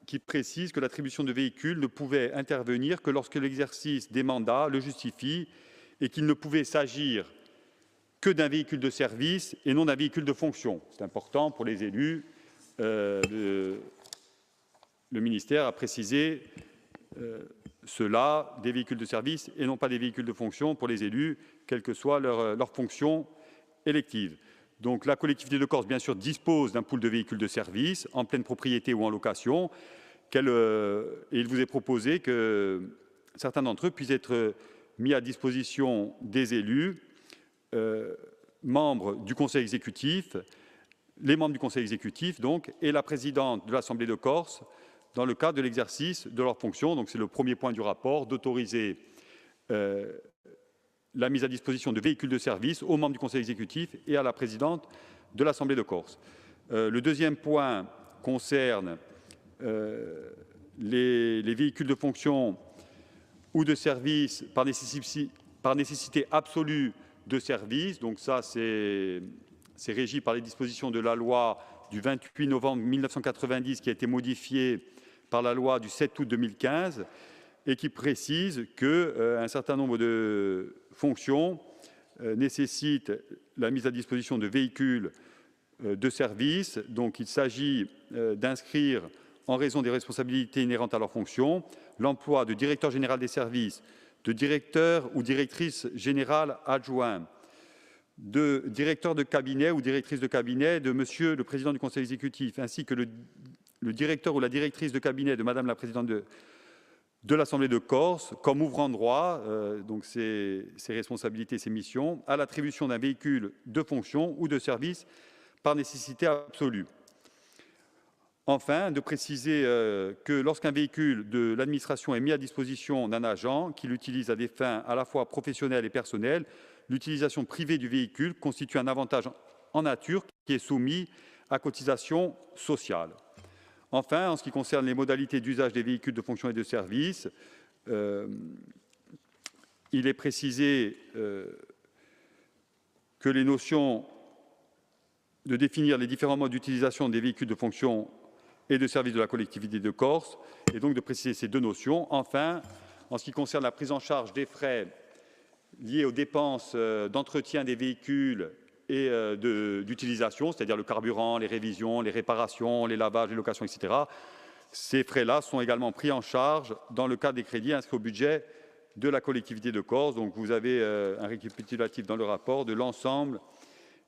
qui précise que l'attribution de véhicules ne pouvait intervenir que lorsque l'exercice des mandats le justifie et qu'il ne pouvait s'agir que d'un véhicule de service et non d'un véhicule de fonction. C'est important pour les élus. Le ministère a précisé cela, des véhicules de service et non pas des véhicules de fonction pour les élus, quelle que soit leur fonction élective. Donc la collectivité de Corse, bien sûr, dispose d'un pool de véhicules de service en pleine propriété ou en location. Et il vous est proposé que certains d'entre eux puissent être mis à disposition des élus membres du Conseil exécutif, les membres du Conseil exécutif donc, et la présidente de l'Assemblée de Corse dans le cadre de l'exercice de leurs fonctions. Donc c'est le premier point du rapport, d'autoriser la mise à disposition de véhicules de service aux membres du Conseil exécutif et à la présidente de l'Assemblée de Corse. Le deuxième point concerne les véhicules de fonction ou de service par nécessité absolue de service. Donc ça, c'est régi par les dispositions de la loi du 28 novembre 1990 qui a été modifiée par la loi du 7 août 2015 et qui précise qu'un certain nombre de fonctions nécessitent la mise à disposition de véhicules de service. Donc il s'agit d'inscrire, en raison des responsabilités inhérentes à leurs fonctions, l'emploi de directeur général des services, de directeur ou directrice générale adjoint, de directeur de cabinet ou directrice de cabinet de Monsieur le Président du Conseil exécutif, ainsi que le directeur ou la directrice de cabinet de Madame la Présidente de l'Assemblée de Corse, comme ouvrant droit, donc ses responsabilités, ses missions, à l'attribution d'un véhicule de fonction ou de service par nécessité absolue. Enfin, de préciser que lorsqu'un véhicule de l'administration est mis à disposition d'un agent qui l'utilise à des fins à la fois professionnelles et personnelles, l'utilisation privée du véhicule constitue un avantage en nature qui est soumis à cotisation sociale. Enfin, en ce qui concerne les modalités d'usage des véhicules de fonction et de service, il est précisé que les notions de définir les différents modes d'utilisation des véhicules de fonction et de service de la collectivité de Corse, et donc de préciser ces deux notions. Enfin, en ce qui concerne la prise en charge des frais liés aux dépenses d'entretien des véhicules et d'utilisation, c'est-à-dire le carburant, les révisions, les réparations, les lavages, les locations, etc. Ces frais-là sont également pris en charge dans le cadre des crédits inscrits au budget de la collectivité de Corse. Donc vous avez un récapitulatif dans le rapport de l'ensemble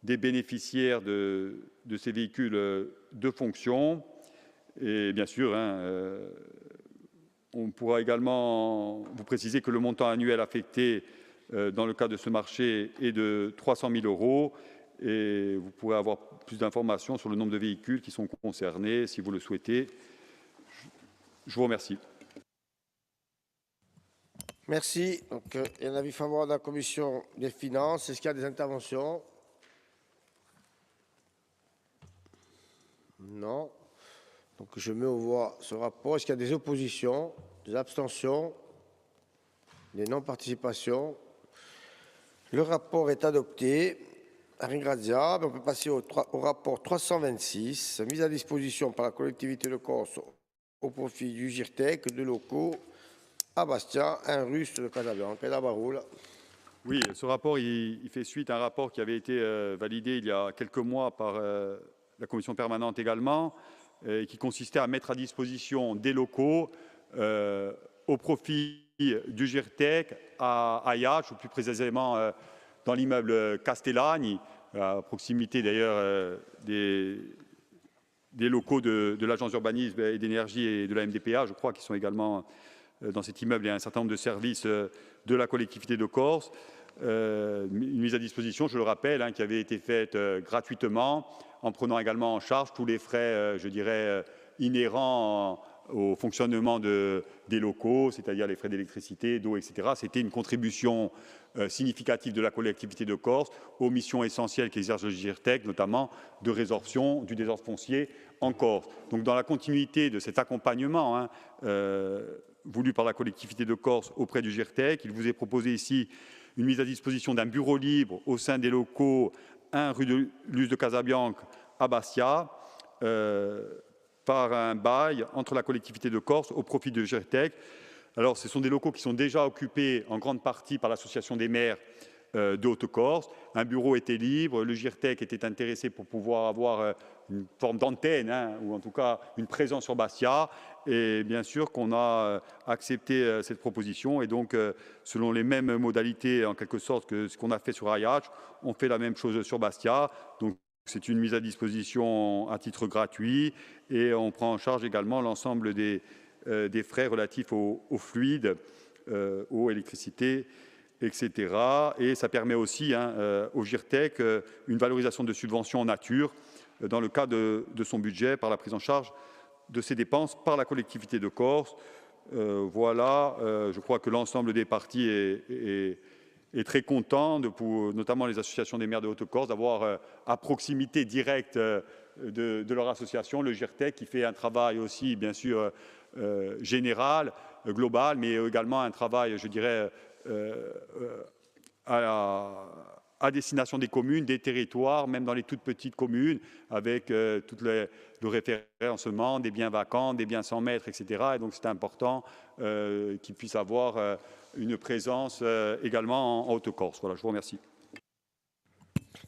des bénéficiaires de ces véhicules de fonction. Et bien sûr, on pourra également vous préciser que le montant annuel affecté dans le cadre de ce marché est de 300 000 € et vous pourrez avoir plus d'informations sur le nombre de véhicules qui sont concernés si vous le souhaitez. Je vous remercie. Merci. Donc, il y a un avis favorable de la Commission des finances. Est-ce qu'il y a des interventions? Non. Donc, je mets aux voix ce rapport. Est-ce qu'il y a des oppositions, des abstentions, des non-participations? Le rapport est adopté. Ringrazia. On peut passer au rapport 326, mise à disposition par la collectivité de Corse au profit du GIRTEC de locaux à Bastia, un russe de Casabianca et la Baroule. Oui, ce rapport il fait suite à un rapport qui avait été validé il y a quelques mois par la commission permanente également, qui consistait à mettre à disposition des locaux au profit du GIRTEC à Ajaccio, ou plus précisément dans l'immeuble Castellani, à proximité d'ailleurs des locaux de l'Agence d'urbanisme et d'énergie et de la MDPA, je crois, qui sont également dans cet immeuble. Il y a un certain nombre de services de la collectivité de Corse. Une mise à disposition, je le rappelle, qui avait été faite gratuitement, en prenant également en charge tous les frais, je dirais, inhérents au fonctionnement des locaux, c'est-à-dire les frais d'électricité, d'eau, etc. C'était une contribution significative de la collectivité de Corse aux missions essentielles qu'exerce le GIRTEC, notamment de résorption du désordre foncier en Corse. Donc dans la continuité de cet accompagnement voulu par la collectivité de Corse auprès du GIRTEC, il vous est proposé ici une mise à disposition d'un bureau libre au sein des locaux 1 rue de Luz de Casabianca à Bastia, par un bail entre la collectivité de Corse au profit de GIRTEC. Alors, ce sont des locaux qui sont déjà occupés en grande partie par l'Association des maires de Haute-Corse. Un bureau était libre, le GIRTEC était intéressé pour pouvoir avoir une forme d'antenne, ou en tout cas une présence sur Bastia. Et bien sûr qu'on a accepté cette proposition. Et donc, selon les mêmes modalités, en quelque sorte, que ce qu'on a fait sur Ajaccio, on fait la même chose sur Bastia. Donc, c'est une mise à disposition à titre gratuit et on prend en charge également l'ensemble des frais relatifs aux fluides, eau, électricité, etc. Et ça permet aussi au GIRTEC une valorisation de subventions en nature dans le cadre de son budget par la prise en charge de ses dépenses par la collectivité de Corse. Voilà, je crois que l'ensemble des partis est très content, notamment les associations des maires de Haute-Corse, d'avoir à proximité directe de leur association, le GIRTEC, qui fait un travail aussi, bien sûr, général, global, mais également un travail, je dirais, à destination des communes, des territoires, même dans les toutes petites communes, avec tout le référencement des biens vacants, des biens sans maître, etc. Et donc c'est important qu'ils puissent avoir une présence également en Haute-Corse. Voilà, je vous remercie.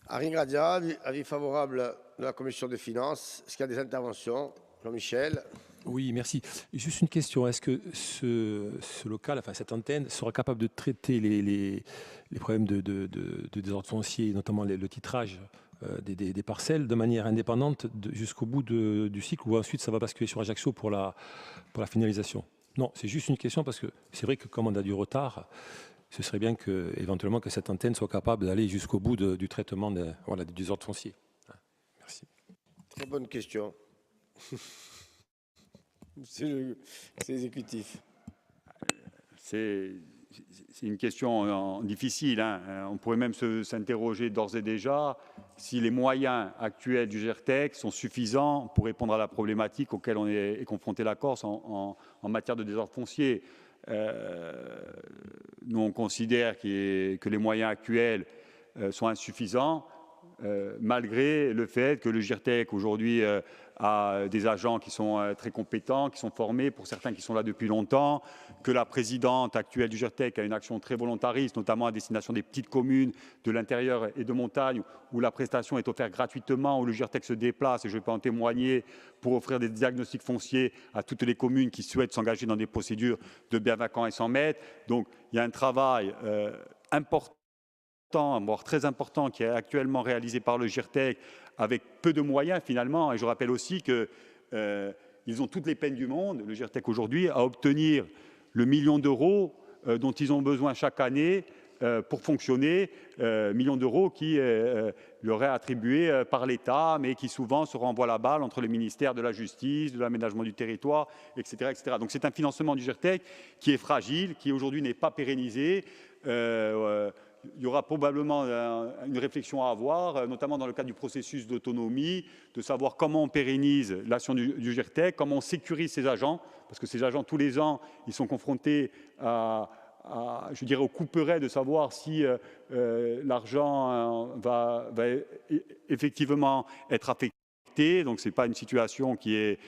Arin Gradia, avis favorable de la Commission des finances. Est-ce qu'il y a des interventions? Jean-Michel. Oui, merci. Juste une question. Est-ce que ce local, enfin cette antenne, sera capable de traiter les problèmes de désordre foncier, notamment le titrage des parcelles, de manière indépendante jusqu'au bout du cycle, ou ensuite ça va basculer sur Ajaccio pour la finalisation? Non, c'est juste une question parce que c'est vrai que comme on a du retard, ce serait bien éventuellement que cette antenne soit capable d'aller jusqu'au bout du traitement du désordre foncier. Merci. Très bonne question. C'est l'exécutif. C'est une question difficile. On pourrait même s'interroger d'ores et déjà si les moyens actuels du GIRTEC sont suffisants pour répondre à la problématique auquel on est confronté la Corse en matière de désordre foncier. Nous, on considère que les moyens actuels sont insuffisants, malgré le fait que le GIRTEC aujourd'hui a des agents qui sont très compétents, qui sont formés, pour certains qui sont là depuis longtemps, que la présidente actuelle du GIRTEC a une action très volontariste, notamment à destination des petites communes de l'intérieur et de montagne, où la prestation est offerte gratuitement, où le GIRTEC se déplace, et je peux en témoigner, pour offrir des diagnostics fonciers à toutes les communes qui souhaitent s'engager dans des procédures de biens vacants et sans maître. Donc il y a un travail important, voire très important, qui est actuellement réalisé par le GIRTEC avec peu de moyens finalement. Et je rappelle aussi qu'ils ont toutes les peines du monde, le GIRTEC aujourd'hui, à obtenir le million d'euros dont ils ont besoin chaque année pour fonctionner, millions d'euros qui leur est attribué par l'État, mais qui souvent se renvoie la balle entre le ministère de la Justice, de l'aménagement du territoire, etc. etc. Donc c'est un financement du GIRTEC qui est fragile, qui aujourd'hui n'est pas pérennisé. Il y aura probablement une réflexion à avoir, notamment dans le cadre du processus d'autonomie, de savoir comment on pérennise l'action du GIRTEC, comment on sécurise ces agents, parce que ces agents, tous les ans, ils sont confrontés je dirais, au couperet de savoir si l'argent va effectivement être affecté. Donc, ce n'est pas une situation qui est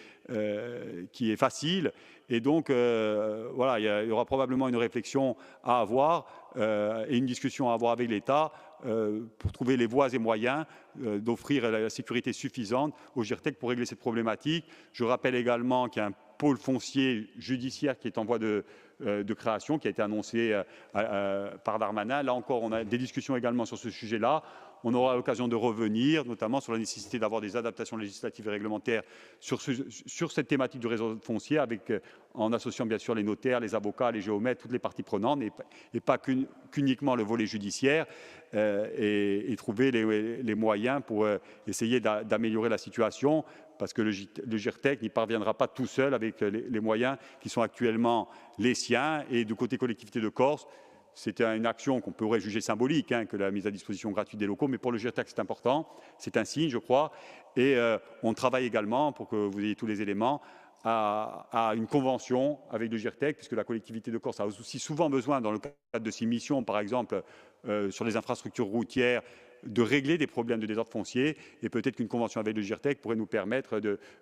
facile. Et donc, voilà, il y aura probablement une réflexion à avoir et une discussion à avoir avec l'État pour trouver les voies et moyens d'offrir la sécurité suffisante au GIRTEC pour régler cette problématique. Je rappelle également qu'il y a un pôle foncier judiciaire qui est en voie de création, qui a été annoncé par Darmanin. Là encore, on a des discussions également sur ce sujet-là. On aura l'occasion de revenir, notamment sur la nécessité d'avoir des adaptations législatives et réglementaires sur cette thématique du réseau foncier, en associant bien sûr les notaires, les avocats, les géomètres, toutes les parties prenantes, et pas qu'uniquement le volet judiciaire, et trouver les moyens pour essayer d'améliorer la situation, parce que le GIRTEC n'y parviendra pas tout seul avec les moyens qui sont actuellement les siens. Et du côté collectivité de Corse, c'était une action qu'on pourrait juger symbolique, que la mise à disposition gratuite des locaux, mais pour le GIRTEC, c'est important, c'est un signe, je crois. Et on travaille également, pour que vous ayez tous les éléments, à une convention avec le GIRTEC, puisque la collectivité de Corse a aussi souvent besoin, dans le cadre de ses missions, par exemple, sur les infrastructures routières, de régler des problèmes de désordre foncier, et peut-être qu'une convention avec le GIRTEC pourrait nous permettre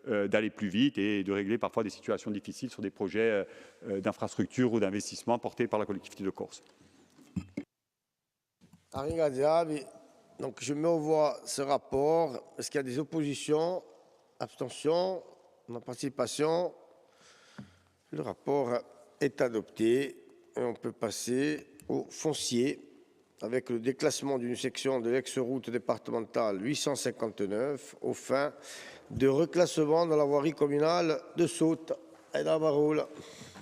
d'aller plus vite et de régler parfois des situations difficiles sur des projets d'infrastructures ou d'investissement portés par la collectivité de Corse. Donc je mets au voie ce rapport. Est-ce qu'il y a des oppositions? Abstentions? Non participation? Le rapport est adopté et on peut passer au foncier, avec le déclassement d'une section de l'ex-route départementale 859 aux fins de reclassement dans la voirie communale de Saute.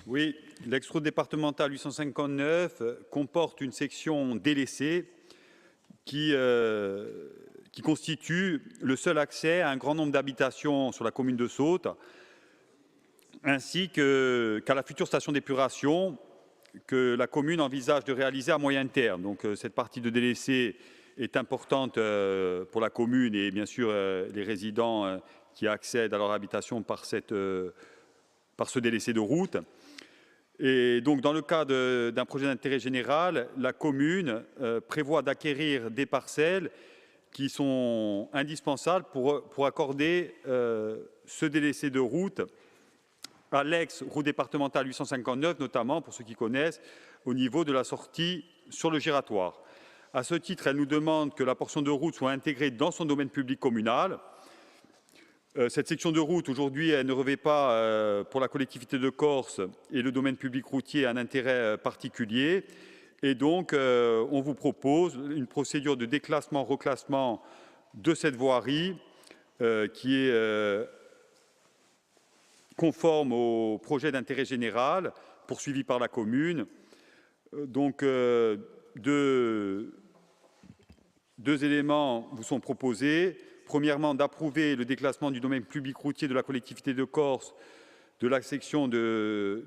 Oui, l'ex-route départementale 859 comporte une section délaissée qui constitue le seul accès à un grand nombre d'habitations sur la commune de Saultes, ainsi qu'à la future station d'épuration que la commune envisage de réaliser à moyen terme. Donc cette partie de délaissée est importante pour la commune et bien sûr les résidents qui accèdent à leur habitation par ce délaissé de route. Et donc dans le cadre d'un projet d'intérêt général, la commune prévoit d'acquérir des parcelles qui sont indispensables pour accorder ce délaissé de route à l'ex-route départementale 859, notamment, pour ceux qui connaissent, au niveau de la sortie sur le giratoire. À ce titre, elle nous demande que la portion de route soit intégrée dans son domaine public communal. Cette section de route, aujourd'hui, elle ne revêt pas, pour la collectivité de Corse et le domaine public routier, un intérêt particulier. Et donc, on vous propose une procédure de déclassement-reclassement de cette voirie qui est conforme au projet d'intérêt général poursuivi par la commune. Donc, deux éléments vous sont proposés. Premièrement, d'approuver le déclassement du domaine public routier de la collectivité de Corse d'une section de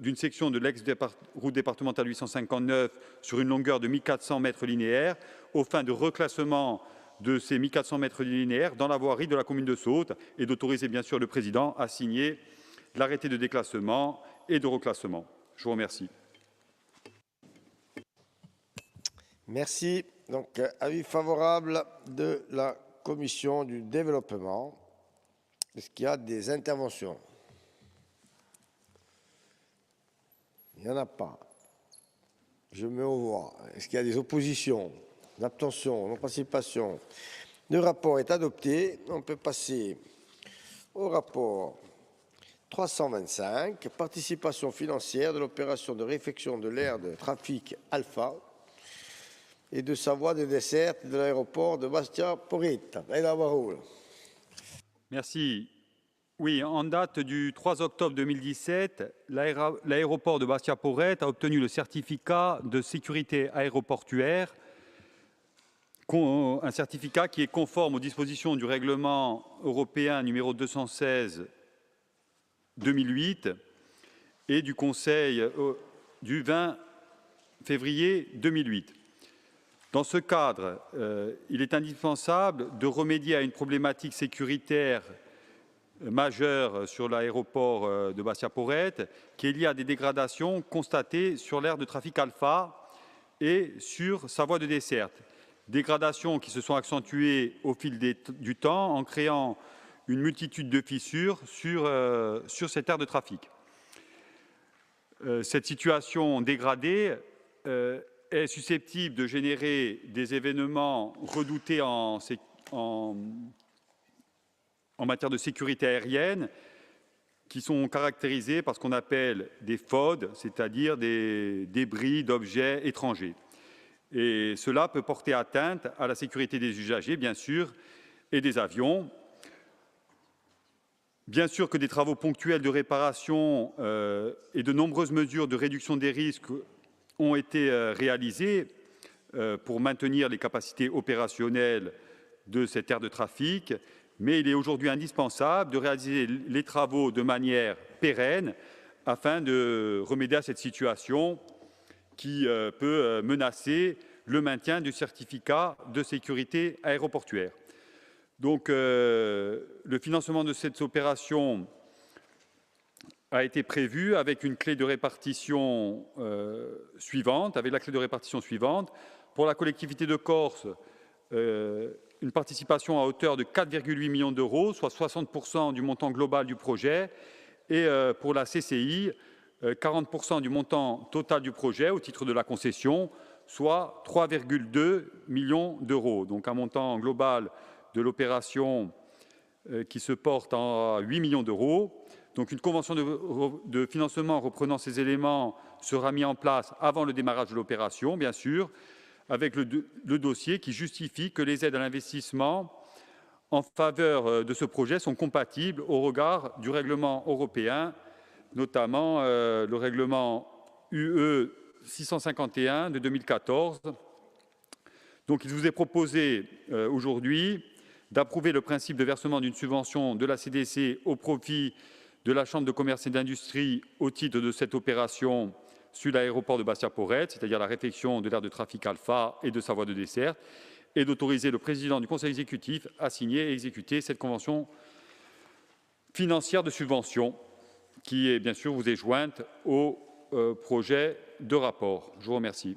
l'ex-route départementale 859 sur une longueur de 1400 mètres linéaires aux fins de reclassement de ces 1400 mètres linéaires dans la voirie de la commune de Saultes et d'autoriser bien sûr le président à signer l'arrêté de déclassement et de reclassement. Je vous remercie. Merci. Donc, avis favorable de la Commission du développement. Est-ce qu'il y a des interventions? Il n'y en a pas. Je mets au voix. Est-ce qu'il y a des oppositions, des abstentions, non-participation? Le rapport est adopté. On peut passer au rapport 325, participation financière de l'opération de réfection de l'aire de trafic Alpha et de sa voie de desserte de l'aéroport de Bastia Poretta. Merci. Oui, en date du 3 octobre 2017, l'aéroport de Bastia Poretta a obtenu le certificat de sécurité aéroportuaire, un certificat qui est conforme aux dispositions du règlement européen numéro 216/2008 et du Conseil du 20 février 2008. Dans ce cadre, il est indispensable de remédier à une problématique sécuritaire majeure sur l'aéroport de Bastia Poretta, qui est liée à des dégradations constatées sur l'aire de trafic Alpha et sur sa voie de desserte. Dégradations qui se sont accentuées au fil du temps en créant une multitude de fissures sur cette aire de trafic. Cette situation dégradée est susceptible de générer des événements redoutés en matière de sécurité aérienne qui sont caractérisés par ce qu'on appelle des FOD, c'est-à-dire des débris d'objets étrangers. Et cela peut porter atteinte à la sécurité des usagers, bien sûr, et des avions. Bien sûr que des travaux ponctuels de réparation et de nombreuses mesures de réduction des risques ont été réalisés pour maintenir les capacités opérationnelles de cette aire de trafic, mais il est aujourd'hui indispensable de réaliser les travaux de manière pérenne afin de remédier à cette situation qui peut menacer le maintien du certificat de sécurité aéroportuaire. Donc, le financement de cette opération a été prévu avec une clé de répartition suivante, Pour la collectivité de Corse, une participation à hauteur de 4,8 millions d'euros, soit 60% du montant global du projet, et pour la CCI, 40% du montant total du projet au titre de la concession, soit 3,2 millions d'euros. Donc un montant global de l'opération qui se porte à 8 millions d'euros. Donc une convention de financement reprenant ces éléments sera mise en place avant le démarrage de l'opération, bien sûr, avec le dossier qui justifie que les aides à l'investissement en faveur de ce projet sont compatibles au regard du règlement européen, notamment le règlement UE 651 de 2014. Donc, il vous est proposé aujourd'hui d'approuver le principe de versement d'une subvention de la CDC au profit de la Chambre de commerce et d'industrie au titre de cette opération sur l'aéroport de Bastia-Porrette, c'est-à-dire la réfection de l'aire de trafic Alpha et de sa voie de desserte, et d'autoriser le président du conseil exécutif à signer et exécuter cette convention financière de subvention qui, est, bien sûr, vous est jointe au projet de rapport. Je vous remercie.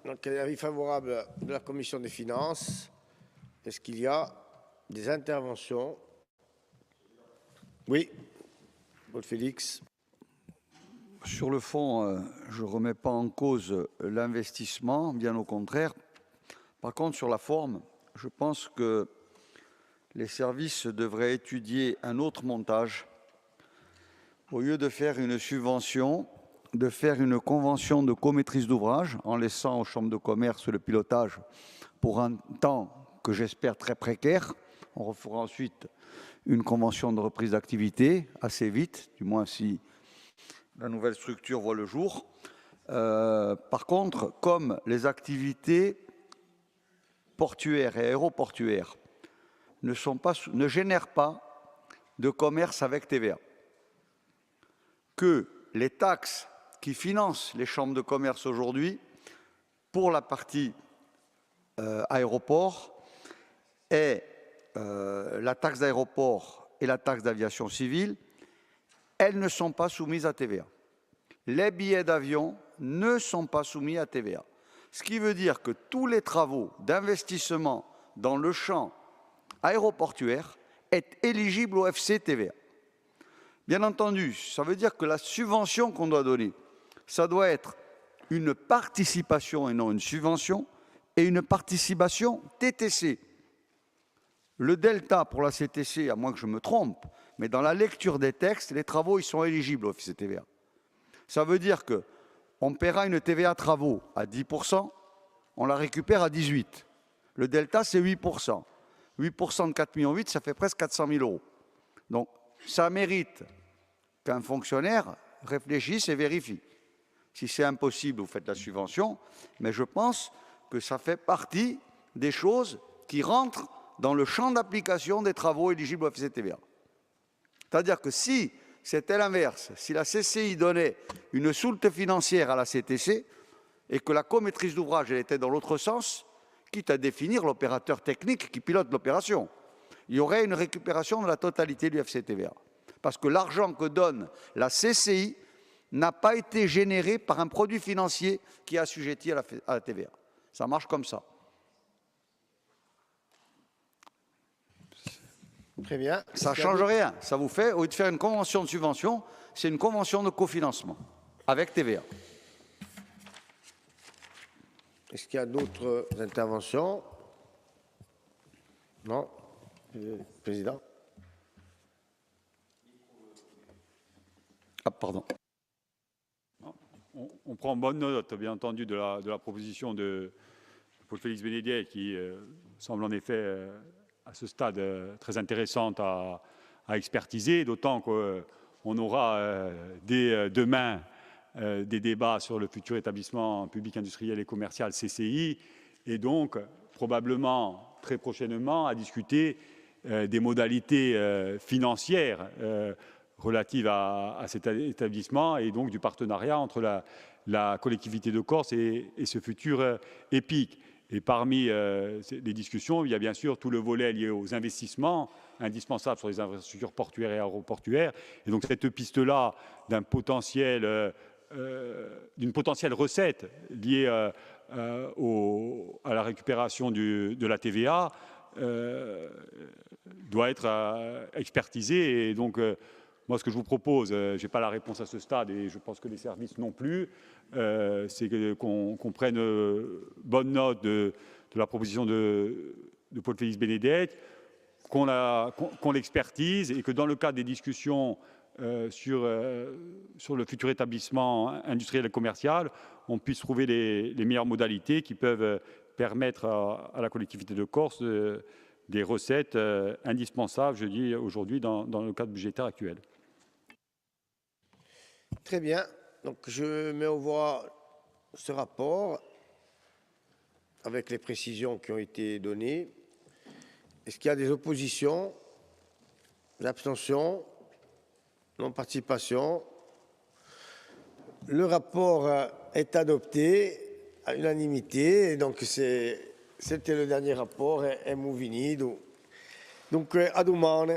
Donc, avis favorable de la Commission des finances. Est-ce qu'il y a des interventions? Oui, Paul Félix. Sur le fond, je ne remets pas en cause l'investissement, bien au contraire. Par contre, sur la forme, je pense que les services devraient étudier un autre montage. Au lieu de faire une subvention, de faire une convention de comaîtrise d'ouvrage en laissant aux chambres de commerce le pilotage pour un temps que j'espère très précaire. On refera ensuite une convention de reprise d'activité assez vite, du moins si la nouvelle structure voit le jour. Par contre, comme les activités portuaires et aéroportuaires ne génèrent pas de commerce avec TVA, que les taxes qui financent les chambres de commerce aujourd'hui pour la partie aéroport et la taxe d'aéroport et la taxe d'aviation civile, elles ne sont pas soumises à TVA. Les billets d'avion ne sont pas soumis à TVA. Ce qui veut dire que tous les travaux d'investissement dans le champ aéroportuaire est éligible au FCTVA. Bien entendu, ça veut dire que la subvention qu'on doit donner, ça doit être une participation et non une subvention, et une participation TTC. Le delta pour la CTC, à moins que je me trompe, mais dans la lecture des textes, les travaux ils sont éligibles au FCTVA. Ça veut dire qu'on paiera une TVA travaux à 10%, on la récupère à 18%. Le delta, c'est 8%. 8% de 4,8 millions, ça fait presque 400 000 euros. Donc, ça mérite qu'un fonctionnaire réfléchisse et vérifie. Si c'est impossible, vous faites la subvention, mais je pense que ça fait partie des choses qui rentrent dans le champ d'application des travaux éligibles au FCTVA. C'est-à-dire que si c'était l'inverse, si la CCI donnait une soulte financière à la CTC et que la comaîtrise d'ouvrage était dans l'autre sens, quitte à définir l'opérateur technique qui pilote l'opération, il y aurait une récupération de la totalité du FCTVA. Parce que l'argent que donne la CCI n'a pas été généré par un produit financier qui est assujetti à la TVA. Ça marche comme ça. Très bien. Ça ne change rien. Ça vous fait, au lieu de faire une convention de subvention, c'est une convention de cofinancement avec TVA. Est-ce qu'il y a d'autres interventions? Non. Président. Ah, pardon. On prend bonne note, bien entendu, de la proposition de Paul Félix Bénédier, qui semble en effet, à ce stade, très intéressante à expertiser, d'autant qu'on aura dès demain des débats sur le futur établissement public industriel et commercial CCI, et donc probablement très prochainement à discuter des modalités financières relatives à cet établissement et donc du partenariat entre la collectivité de Corse et ce futur EPIC. Et parmi les discussions, il y a bien sûr tout le volet lié aux investissements indispensables sur les infrastructures portuaires et aéroportuaires. Et donc cette piste-là d'une potentielle recette liée à la récupération de la TVA doit être expertisée. Et donc, moi, ce que je vous propose, je n'ai pas la réponse à ce stade et je pense que les services non plus, c'est qu'on prenne bonne note de la proposition de Paul Félix Bénédette, qu'on l'expertise et que dans le cadre des discussions sur le futur établissement industriel et commercial, on puisse trouver les meilleures modalités qui peuvent permettre à la collectivité de Corse des recettes indispensables, je dis aujourd'hui, dans le cadre budgétaire actuel. Très bien. Donc, je mets au voie ce rapport avec les précisions qui ont été données. Est-ce qu'il y a des oppositions, des abstentions, non-participation? Le rapport est adopté à l'unanimité. Donc, c'était le dernier rapport, è movinido. Dunque, a domani.